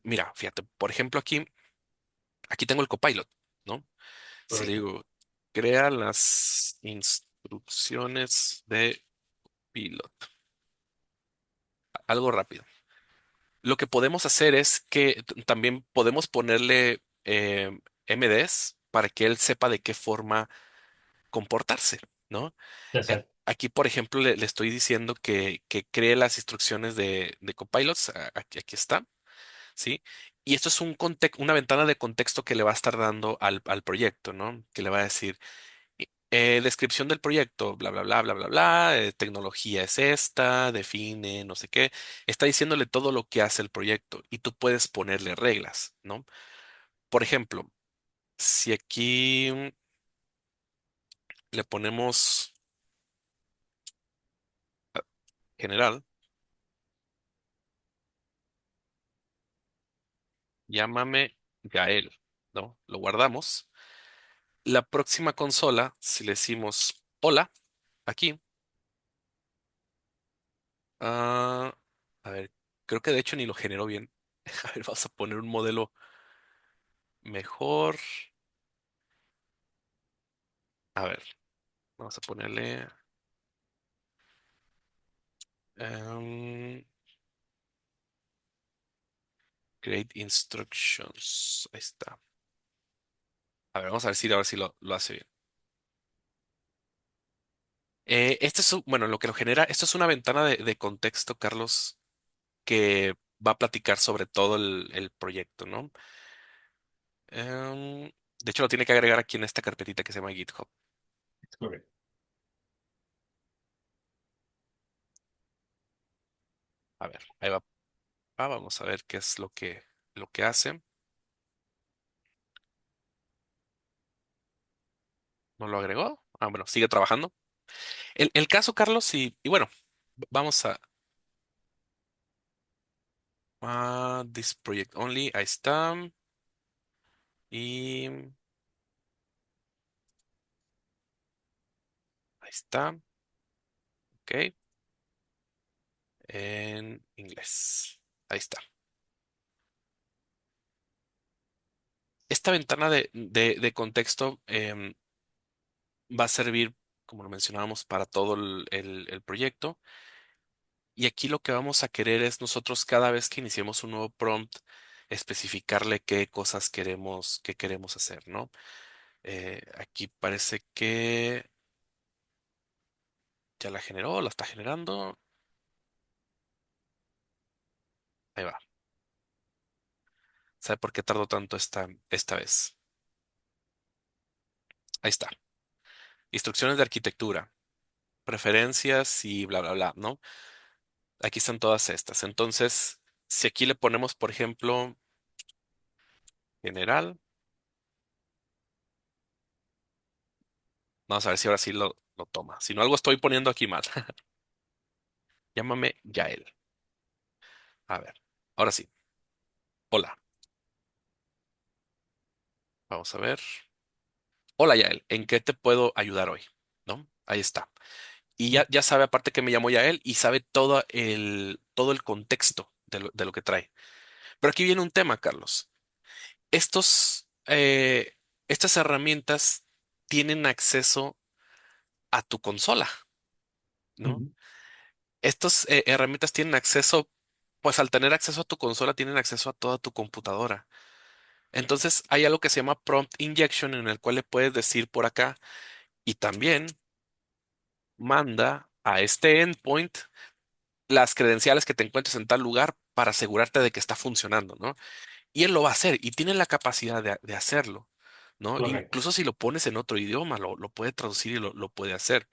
Mira, fíjate, por ejemplo, aquí tengo el Copilot, ¿no? Si le Correcto. digo, crea las instrucciones de pilot, algo rápido. Lo que podemos hacer es que también podemos ponerle MDs para que él sepa de qué forma comportarse, ¿no? Exacto. Aquí, por ejemplo, le estoy diciendo que cree las instrucciones de Copilots. Aquí está, ¿sí? Y esto es una ventana de contexto que le va a estar dando al proyecto, ¿no? Que le va a decir, descripción del proyecto, bla, bla, bla, bla, bla, bla, tecnología es esta, define, no sé qué. Está diciéndole todo lo que hace el proyecto y tú puedes ponerle reglas, ¿no? Por ejemplo, si aquí le ponemos general, llámame Gael, ¿no? Lo guardamos. La próxima consola, si le decimos hola, aquí, ah, a ver, creo que de hecho ni lo generó bien. A ver, vamos a poner un modelo mejor. A ver, vamos a ponerle create instructions. Ahí está. A ver, vamos a ver si lo hace bien. Este es, bueno, lo que lo genera, esto es una ventana de contexto, Carlos, que va a platicar sobre todo el proyecto, ¿no? De hecho, lo tiene que agregar aquí en esta carpetita que se llama GitHub. Es correcto. A ver, ahí va. Vamos a ver qué es lo que hace. ¿No lo agregó? Ah, bueno, sigue trabajando. El caso, Carlos, y bueno, vamos a this project only. Ahí está. Y ahí está. Ok. En inglés. Ahí está. Esta ventana de contexto va a servir, como lo mencionábamos, para todo el proyecto. Y aquí lo que vamos a querer es nosotros cada vez que iniciemos un nuevo prompt, especificarle qué cosas queremos hacer, ¿no? Aquí parece que ya la generó, la está generando. Ahí va. ¿Sabe por qué tardó tanto esta vez? Ahí está. Instrucciones de arquitectura, preferencias y bla, bla, bla, ¿no? Aquí están todas estas. Entonces, si aquí le ponemos, por ejemplo, general, vamos a ver si ahora sí lo toma. Si no, algo estoy poniendo aquí mal. Llámame Yael. A ver, ahora sí. Hola, vamos a ver. Hola Yael, ¿en qué te puedo ayudar hoy? ¿No? Ahí está. Y ya sabe, aparte que me llamo Yael y sabe todo el contexto de lo que trae. Pero aquí viene un tema, Carlos. Estos, eh, estas herramientas tienen acceso a tu consola, ¿no? Ujú. Estas herramientas tienen acceso, pues al tener acceso a tu consola, tienen acceso a toda tu computadora. Entonces hay algo que se llama prompt injection en el cual le puedes decir por acá y también manda a este endpoint las credenciales que te encuentres en tal lugar para asegurarte de que está funcionando, ¿no? Y él lo va a hacer y tiene la capacidad de hacerlo, ¿no? Correcto. Incluso si lo pones en otro idioma, lo puede traducir y lo puede hacer.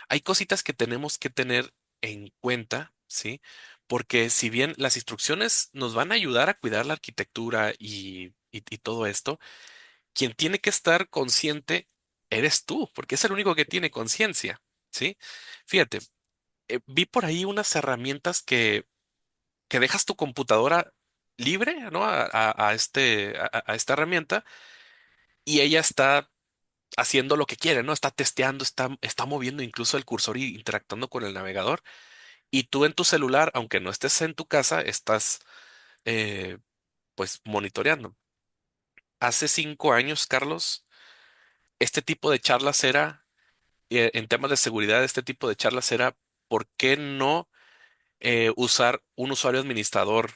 Hay cositas que tenemos que tener en cuenta, ¿sí? Porque si bien las instrucciones nos van a ayudar a cuidar la arquitectura y todo esto, quien tiene que estar consciente eres tú, porque es el único que tiene conciencia, ¿sí? Fíjate, vi por ahí unas herramientas que dejas tu computadora libre, ¿no? A esta herramienta y ella está haciendo lo que quiere, ¿no? Está testeando, está moviendo incluso el cursor y interactuando con el navegador. Y tú en tu celular, aunque no estés en tu casa, estás eh, pues monitoreando. Hace 5 años, Carlos, este tipo de charlas era, en temas de seguridad, este tipo de charlas era, ¿por qué no usar un usuario administrador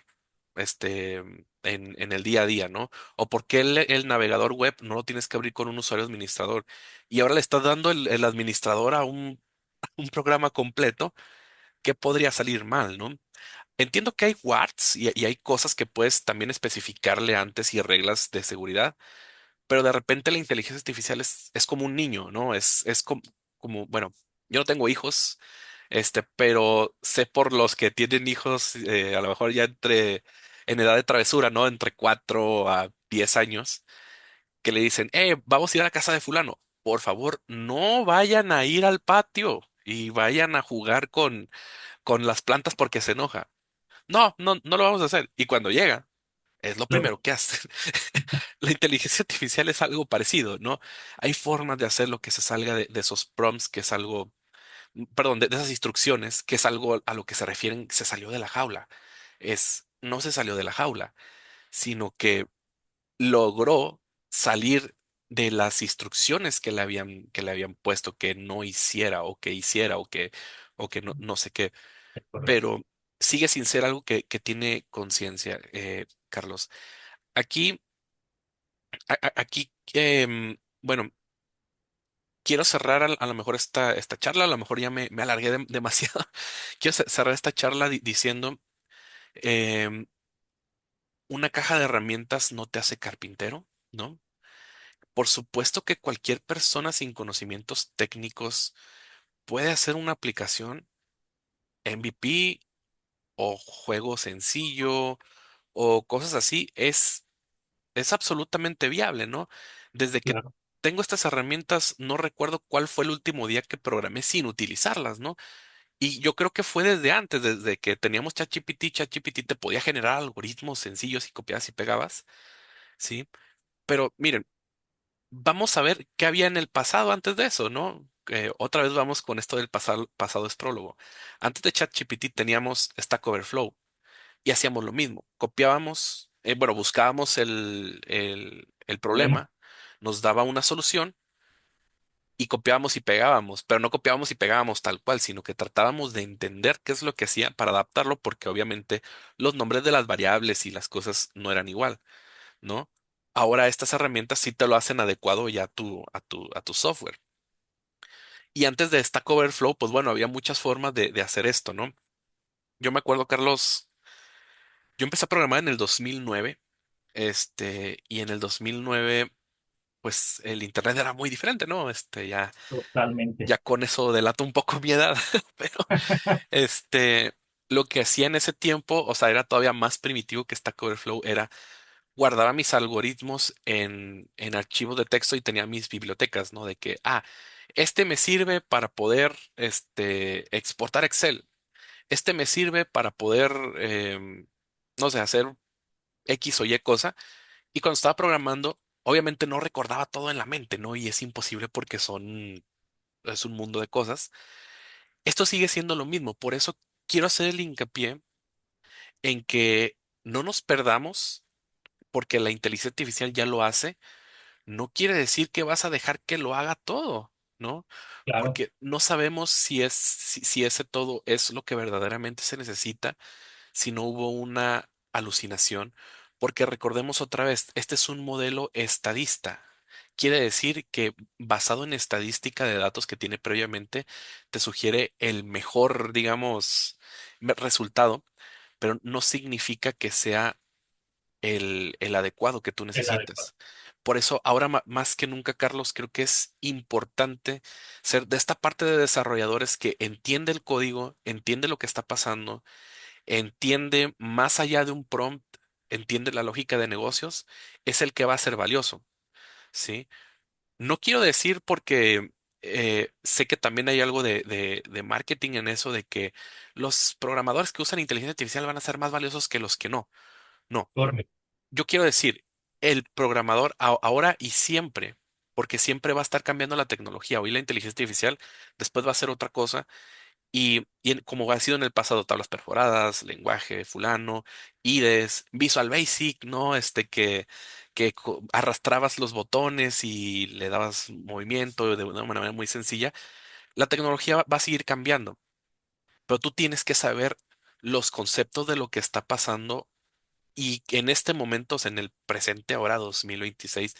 en el día a día, ¿no? O por qué el navegador web no lo tienes que abrir con un usuario administrador? Y ahora le estás dando el administrador a un programa completo que podría salir mal, ¿no? Entiendo que hay warts y hay cosas que puedes también especificarle antes y reglas de seguridad, pero de repente la inteligencia artificial es como un niño, ¿no? Es como, bueno, yo no tengo hijos, pero sé por los que tienen hijos, a lo mejor ya en edad de travesura, ¿no? Entre 4 a 10 años, que le dicen, vamos a ir a la casa de fulano. Por favor, no vayan a ir al patio y vayan a jugar con las plantas porque se enoja. No, no, no lo vamos a hacer. Y cuando llega, es lo Claro, primero que hace. La inteligencia artificial es algo parecido, ¿no? Hay formas de hacer lo que se salga de esos prompts, que es algo, perdón, de esas instrucciones, que es algo a lo que se refieren, se salió de la jaula. No se salió de la jaula, sino que logró salir de las instrucciones que le habían puesto que no hiciera o que hiciera o que no, no sé qué, es correcto. pero sigue sin ser algo que tiene conciencia, Carlos. Aquí, aquí, bueno, quiero cerrar a lo mejor esta charla, a lo mejor ya me alargué demasiado. Quiero cerrar esta charla diciendo, em, una caja de herramientas no te hace carpintero, ¿no? Por supuesto que cualquier persona sin conocimientos técnicos puede hacer una aplicación MVP o juego sencillo o cosas así. Es absolutamente viable, ¿no? Desde que Claro. tengo estas herramientas, no recuerdo cuál fue el último día que programé sin utilizarlas, ¿no? Y yo creo que fue desde antes, desde que teníamos ChatGPT. ChatGPT te podía generar algoritmos sencillos y copiabas y pegabas, ¿sí? Pero miren, vamos a ver qué había en el pasado antes de eso, ¿no? Otra vez vamos con esto del pasado, pasado es prólogo. Antes de ChatGPT teníamos Stack Overflow y hacíamos lo mismo. Copiábamos, bueno, buscábamos el Problema. problema, nos daba una solución y copiábamos y pegábamos, pero no copiábamos y pegábamos tal cual, sino que tratábamos de entender qué es lo que hacía para adaptarlo, porque obviamente los nombres de las variables y las cosas no eran igual, ¿no? Ahora estas herramientas sí te lo hacen adecuado ya a tu software. Y antes de Stack Overflow, pues bueno, había muchas formas de hacer esto, ¿no? Yo me acuerdo, Carlos, yo empecé a programar en el 2009, y en el 2009, pues el internet era muy diferente, ¿no? Ya Totalmente. con eso delata un poco mi edad, pero este, lo que hacía en ese tiempo, o sea, era todavía más primitivo que Stack Overflow, era guardaba mis algoritmos en archivos de texto y tenía mis bibliotecas, ¿no? De que, este me sirve para poder, exportar Excel. Este me sirve para poder, no sé, hacer X o Y cosa. Y cuando estaba programando, obviamente no recordaba todo en la mente, ¿no? Y es imposible porque es un mundo de cosas. Esto sigue siendo lo mismo, por eso quiero hacer el hincapié en que no nos perdamos porque la inteligencia artificial ya lo hace. No quiere decir que vas a dejar que lo haga todo, ¿no? Claro. Porque no sabemos si ese todo es lo que verdaderamente se necesita, si no hubo una alucinación, porque recordemos otra vez, este es un modelo estadista. Quiere decir que basado en estadística de datos que tiene previamente, te sugiere el mejor, digamos, resultado, pero no significa que sea el adecuado que tú El adecuado. necesitas. Por eso, ahora más que nunca, Carlos, creo que es importante ser de esta parte de desarrolladores que entiende el código, entiende lo que está pasando, entiende más allá de un prompt, entiende la lógica de negocios, es el que va a ser valioso, ¿sí? No quiero decir porque sé que también hay algo de marketing en eso, de que los programadores que usan inteligencia artificial van a ser más valiosos que los que no. No, Correcto. yo quiero decir, el programador ahora y siempre, porque siempre va a estar cambiando la tecnología. Hoy la inteligencia artificial, después va a ser otra cosa. Como ha sido en el pasado, tablas perforadas, lenguaje fulano, IDES, Visual Basic, ¿no? Que arrastrabas los botones y le dabas movimiento de una manera muy sencilla. La tecnología va a seguir cambiando, pero tú tienes que saber los conceptos de lo que está pasando y en este momento, o sea, en el presente, ahora 2026,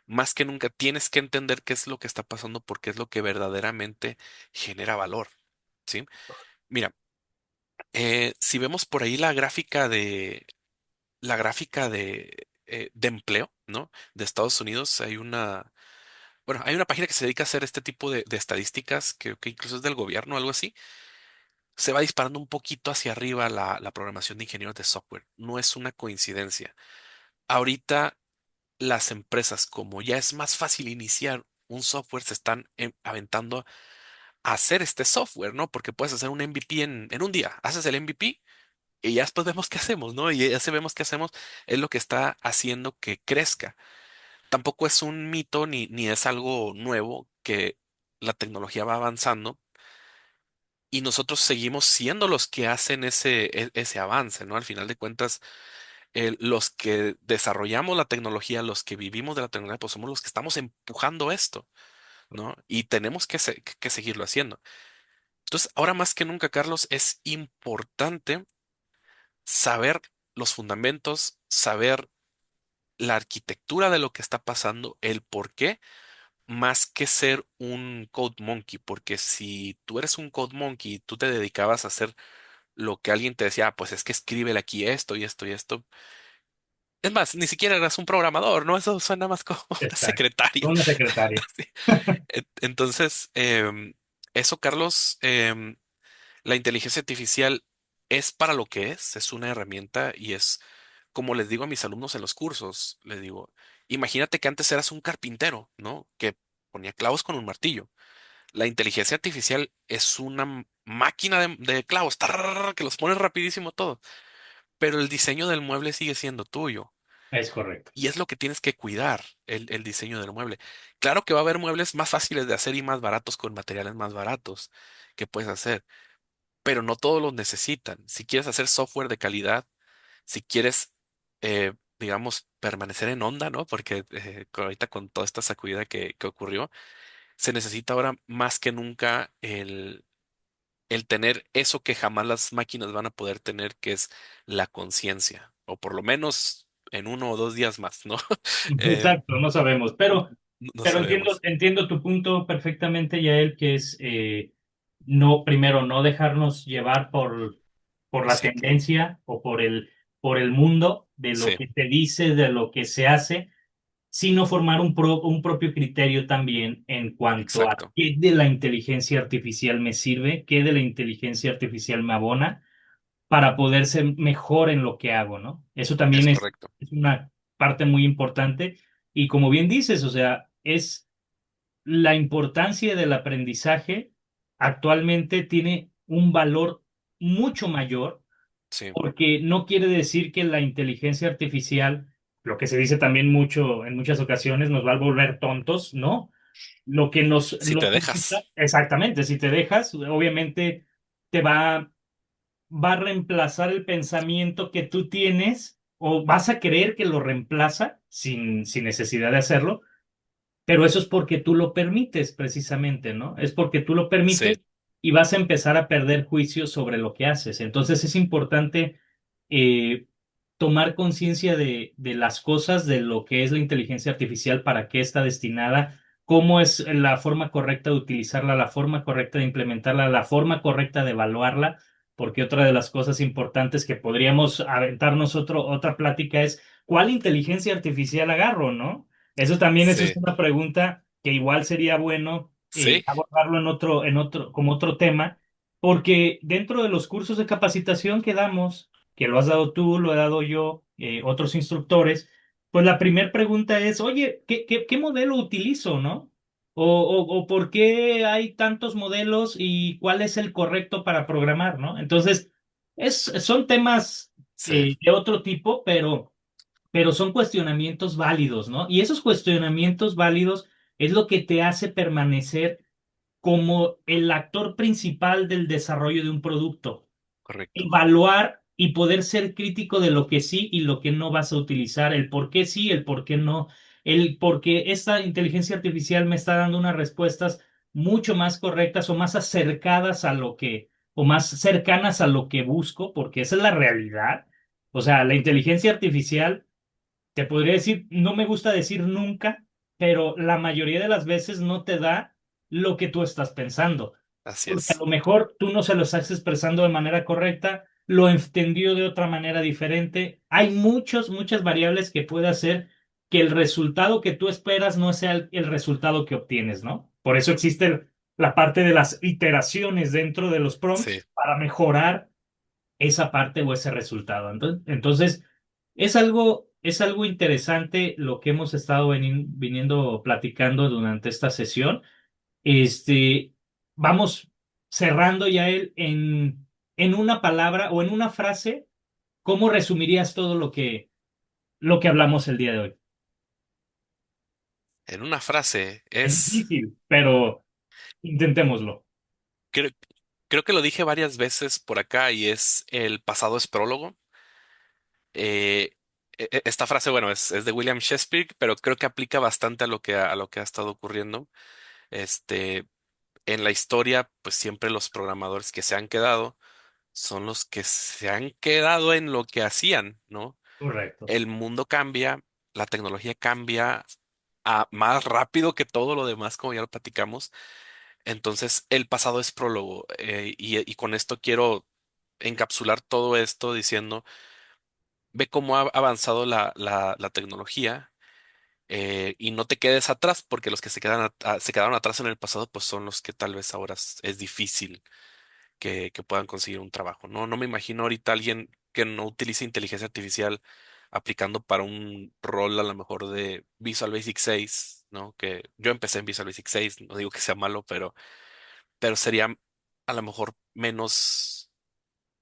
más que nunca tienes que entender qué es lo que está pasando porque es lo que verdaderamente genera valor, ¿sí? Mira, si vemos por ahí la gráfica de empleo, ¿no? De Estados Unidos, hay una página que se dedica a hacer este tipo de estadísticas, que incluso es del gobierno, algo así. Se va disparando un poquito hacia arriba la programación de ingenieros de software. No es una coincidencia. Ahorita las empresas, como ya es más fácil iniciar un software, se están aventando a hacer este software, ¿no? Porque puedes hacer un MVP en un día. Haces el MVP y ya después vemos qué hacemos, ¿no? Y ya si vemos qué hacemos, es lo que está haciendo que crezca. Tampoco es un mito ni es algo nuevo que la tecnología va avanzando y nosotros seguimos siendo los que hacen ese avance, ¿no? Al final de cuentas, los que desarrollamos la tecnología, los que vivimos de la tecnología, pues somos los que estamos empujando esto, ¿no? Y tenemos que seguirlo haciendo. Entonces, ahora más que nunca, Carlos, es importante saber los fundamentos, saber la arquitectura de lo que está pasando, el por qué, más que ser un code monkey, porque si tú eres un code monkey y tú te dedicabas a hacer lo que alguien te decía, "Ah, pues es que escríbele aquí esto y esto y esto". Es más, ni siquiera eras un programador, ¿no? Eso suena más como una Exacto. secretaria. Una secretaria. Sí. Entonces, eso, Carlos, la inteligencia artificial es para lo que es una herramienta y es, como les digo a mis alumnos en los cursos, les digo, imagínate que antes eras un carpintero, ¿no? Que ponía clavos con un martillo. La inteligencia artificial es una máquina de clavos, tarrr, que los pone rapidísimo todo, pero el diseño del mueble sigue siendo tuyo. Es correcto. Y es lo que tienes que cuidar, el diseño del mueble. Claro que va a haber muebles más fáciles de hacer y más baratos con materiales más baratos que puedes hacer, pero no todos los necesitan. Si quieres hacer software de calidad, si quieres, digamos, permanecer en onda, ¿no? Porque ahorita con toda esta sacudida que ocurrió, se necesita ahora más que nunca el tener eso que jamás las máquinas van a poder tener, que es la conciencia, o por lo menos en 1 o 2 días más, ¿no? Eh, Exacto, no sabemos, no pero entiendo, sabemos. entiendo tu punto perfectamente, Yael, que es no, primero, no dejarnos llevar por la Sí, tendencia o por el mundo de lo sí, que se dice, de lo que se hace, sino formar un propio criterio también en cuanto a exacto. qué de la inteligencia artificial me sirve, qué de la inteligencia artificial me abona para poder ser mejor en lo que hago, ¿no? Eso también Es correcto. es una parte muy importante y como bien dices, o sea, es la importancia del aprendizaje actualmente tiene un valor mucho mayor Sí, porque no quiere decir que la inteligencia artificial, lo que se dice también mucho en muchas ocasiones, nos va a volver tontos, ¿no? si te dejas. Exactamente, si te dejas, obviamente te va a reemplazar el pensamiento que tú tienes o vas a creer que lo reemplaza sin necesidad de hacerlo, pero eso es porque tú lo permites precisamente, ¿no? Es porque tú lo Sí, permites y vas a empezar a perder juicio sobre lo que haces. Entonces es importante eh, tomar conciencia de las cosas, de lo que es la inteligencia artificial, para qué está destinada, cómo es la forma correcta de utilizarla, la forma correcta de implementarla, la forma correcta de evaluarla, porque otra de las cosas importantes que podríamos aventarnos otra plática es, ¿cuál inteligencia artificial agarro, no? Eso es sí, una pregunta que igual sería bueno sí, abordarlo como otro tema, porque dentro de los cursos de capacitación que damos, que lo has dado tú, lo he dado yo, otros instructores, pues la primera pregunta es, oye, ¿qué modelo utilizo, no? O por qué hay tantos modelos y cuál es el correcto para programar, ¿no? Entonces, son temas Sí, de otro tipo, pero son cuestionamientos válidos, ¿no? Y esos cuestionamientos válidos es lo que te hace permanecer como el actor principal del desarrollo de un producto, correcto. evaluar y poder ser crítico de lo que sí y lo que no vas a utilizar, el por qué sí, el por qué no, el por qué esta inteligencia artificial me está dando unas respuestas mucho más correctas o más acercadas a lo que, o más cercanas a lo que busco, porque esa es la realidad. O sea, la inteligencia artificial, te podría decir, no me gusta decir nunca, pero la mayoría de las veces no te da lo que tú estás pensando Así porque a es. lo mejor tú no se lo estás expresando de manera correcta, lo entendió de otra manera diferente. Hay muchas variables que puede hacer que el resultado que tú esperas no sea el resultado que obtienes, ¿no? Por eso existe la parte de las iteraciones dentro de los Sí, prompts para mejorar esa parte o ese resultado. Entonces, es algo interesante lo que hemos estado viniendo platicando durante esta sesión. Este, vamos cerrando ya en una palabra o en una frase, ¿cómo resumirías todo lo que hablamos el día de hoy? en una frase Es es, difícil, pero intentémoslo. creo, creo que lo dije varias veces por acá y es el pasado es prólogo. Eh, Esta frase, bueno, es de William Shakespeare, pero creo que aplica bastante a lo que ha estado ocurriendo. Este, en la historia, pues siempre los programadores que se han quedado son los que se han quedado en lo que hacían, ¿no? Correcto. El mundo cambia, la tecnología cambia más rápido que todo lo demás, como ya lo platicamos. Entonces, el pasado es prólogo, y con esto quiero encapsular todo esto diciendo, ve cómo ha avanzado la tecnología, y no te quedes atrás, porque los que se quedaron atrás en el pasado, pues son los que tal vez ahora es difícil que puedan conseguir un trabajo. No, no me imagino ahorita alguien que no utilice inteligencia artificial aplicando para un rol a lo mejor de Visual Basic 6, ¿no? Que yo empecé en Visual Basic 6, no digo que sea malo, pero sería a lo mejor menos,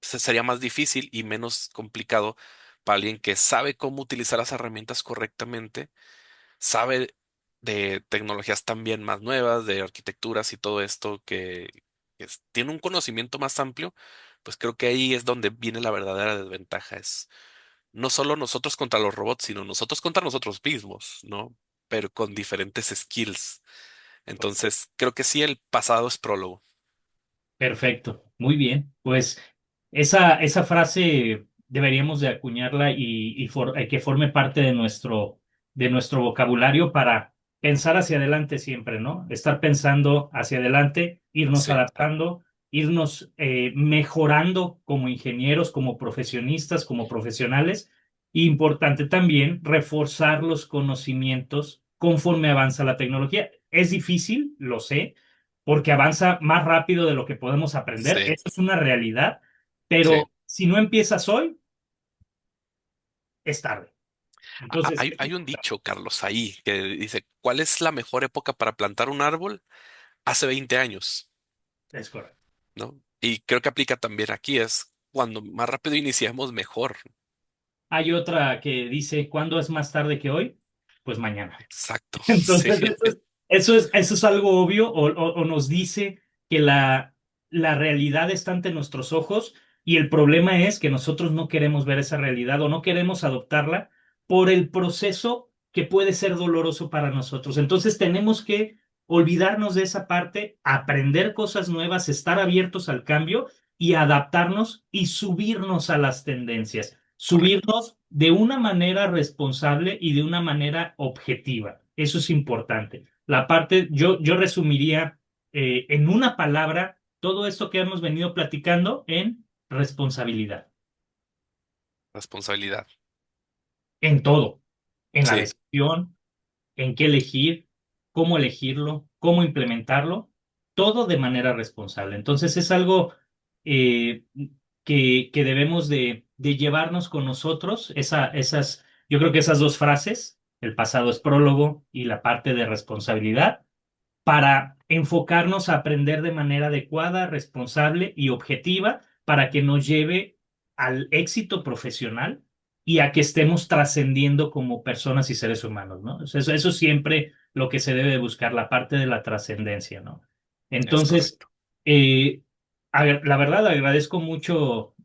sería más difícil y menos complicado para alguien que sabe cómo utilizar las herramientas correctamente, sabe de tecnologías también más nuevas, de arquitecturas y todo esto que tiene un conocimiento más amplio, pues creo que ahí es donde viene la verdadera desventaja. Es no solo nosotros contra los robots, sino nosotros contra nosotros mismos, ¿no? Pero con diferentes skills. Entonces, creo que sí, el pasado es prólogo. Perfecto, muy bien. Pues esa frase deberíamos de acuñarla y que forme parte de nuestro vocabulario para pensar hacia adelante siempre, ¿no? Estar pensando hacia adelante, irnos Sí, adaptando, irnos mejorando como ingenieros, como profesionistas, como profesionales. Importante también reforzar los conocimientos conforme avanza la tecnología. Es difícil, lo sé porque avanza más rápido de lo que podemos aprender. sí, Eso es una realidad, sí. pero si no empiezas hoy, es tarde. Entonces, Hay un dicho, Carlos, ahí que dice, ¿cuál es la mejor época para plantar un árbol? Hace 20 años, es correcto. ¿no? Y creo que aplica también aquí, es cuando más rápido iniciemos, mejor. Hay otra que dice, ¿cuándo es más tarde que hoy? Pues mañana. Exacto, sí, Entonces, eso es algo obvio o nos dice que la realidad está ante nuestros ojos y el problema es que nosotros no queremos ver esa realidad o no queremos adoptarla por el proceso que puede ser doloroso para nosotros. Entonces tenemos que olvidarnos de esa parte, aprender cosas nuevas, estar abiertos al cambio y adaptarnos y subirnos a las tendencias, correcto. subirnos de una manera responsable y de una manera objetiva. Eso es importante. La parte, yo resumiría en una palabra todo esto que hemos venido platicando en responsabilidad, Responsabilidad. en todo, en la Sí, decisión, en qué elegir, cómo elegirlo, cómo implementarlo, todo de manera responsable. Entonces es algo eh, que debemos de llevarnos con nosotros, esas, Yo creo que esas dos frases, el pasado es prólogo y la parte de responsabilidad, para enfocarnos a aprender de manera adecuada, responsable y objetiva para que nos lleve al éxito profesional y a que estemos trascendiendo como personas y seres humanos, ¿no? Eso siempre lo que se debe de buscar, la parte de la trascendencia, ¿no? Es Entonces, correcto. eh, la verdad agradezco mucho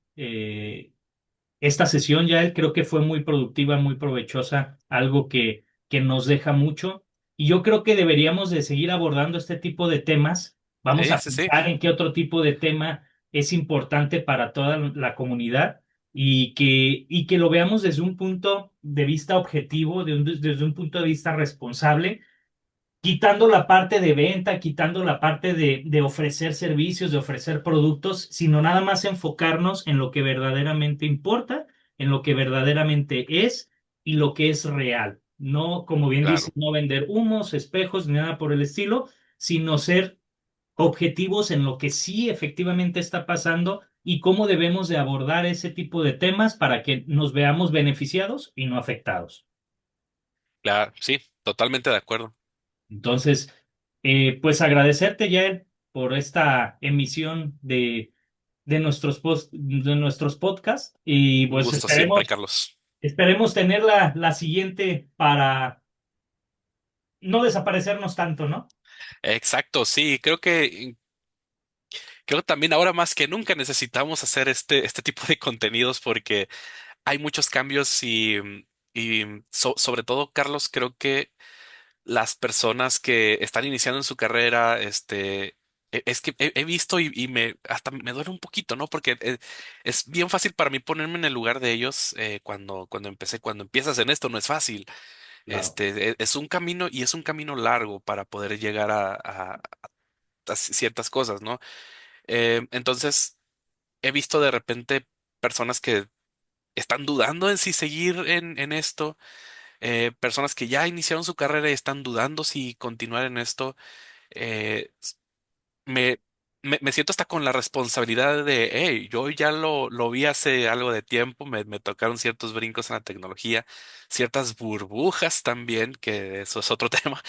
esta sesión, ya creo que fue muy productiva, muy provechosa, algo que nos deja mucho. Y yo creo que deberíamos de seguir abordando este tipo de temas. Vamos Sí, a sí, sí. pensar en qué otro tipo de tema es importante para toda la comunidad y que lo veamos desde un punto de vista objetivo, desde un punto de vista responsable, quitando la parte de venta, quitando la parte de ofrecer servicios, de ofrecer productos, sino nada más enfocarnos en lo que verdaderamente importa, en lo que verdaderamente es y lo que es real. No, como bien dice, Claro. no vender humos, espejos, ni nada por el estilo, sino ser objetivos en lo que sí efectivamente está pasando y cómo debemos de abordar ese tipo de temas para que nos veamos beneficiados y no afectados. Claro, sí, totalmente de acuerdo. Entonces, pues agradecerte, Yael, por esta emisión de nuestros podcasts y Un pues gusto siempre, Carlos. esperemos tener la siguiente para no desaparecernos tanto, ¿no? Exacto, sí, creo que también ahora más que nunca necesitamos hacer este tipo de contenidos porque hay muchos cambios y sobre todo, Carlos, creo que las personas que están iniciando en su carrera, es que he visto y hasta me duele un poquito, ¿no? Porque es bien fácil para mí ponerme en el lugar de ellos cuando empecé, cuando empiezas en esto no es fácil. Claro. Es un camino y es un camino largo para poder llegar a ciertas cosas, ¿no? Entonces, he visto de repente personas que están dudando en si seguir en esto, personas que ya iniciaron su carrera y están dudando si continuar en esto. eh, s- me, me siento hasta con la responsabilidad de, hey, yo ya lo vi hace algo de tiempo, me tocaron ciertos brincos en la tecnología, ciertas burbujas también, que eso es otro tema.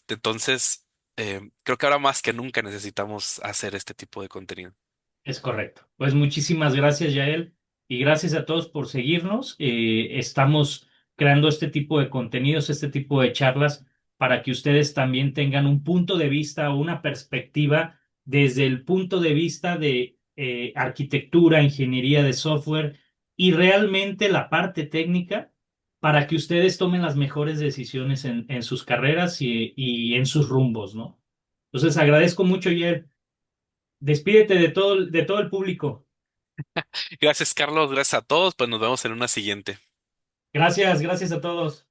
Entonces, creo que ahora más que nunca necesitamos hacer este tipo de contenido. Es correcto. Pues muchísimas gracias, Yael, y gracias a todos por seguirnos. Estamos creando este tipo de contenidos, este tipo de charlas, para que ustedes también tengan un punto de vista o una perspectiva desde el punto de vista de arquitectura, ingeniería de software y realmente la parte técnica, para que ustedes tomen las mejores decisiones en sus carreras y en sus rumbos, ¿no? Entonces, agradezco mucho, Yael. Despídete de todo el público. Gracias, Carlos, gracias a todos, pues nos vemos en una siguiente. Gracias, gracias a todos.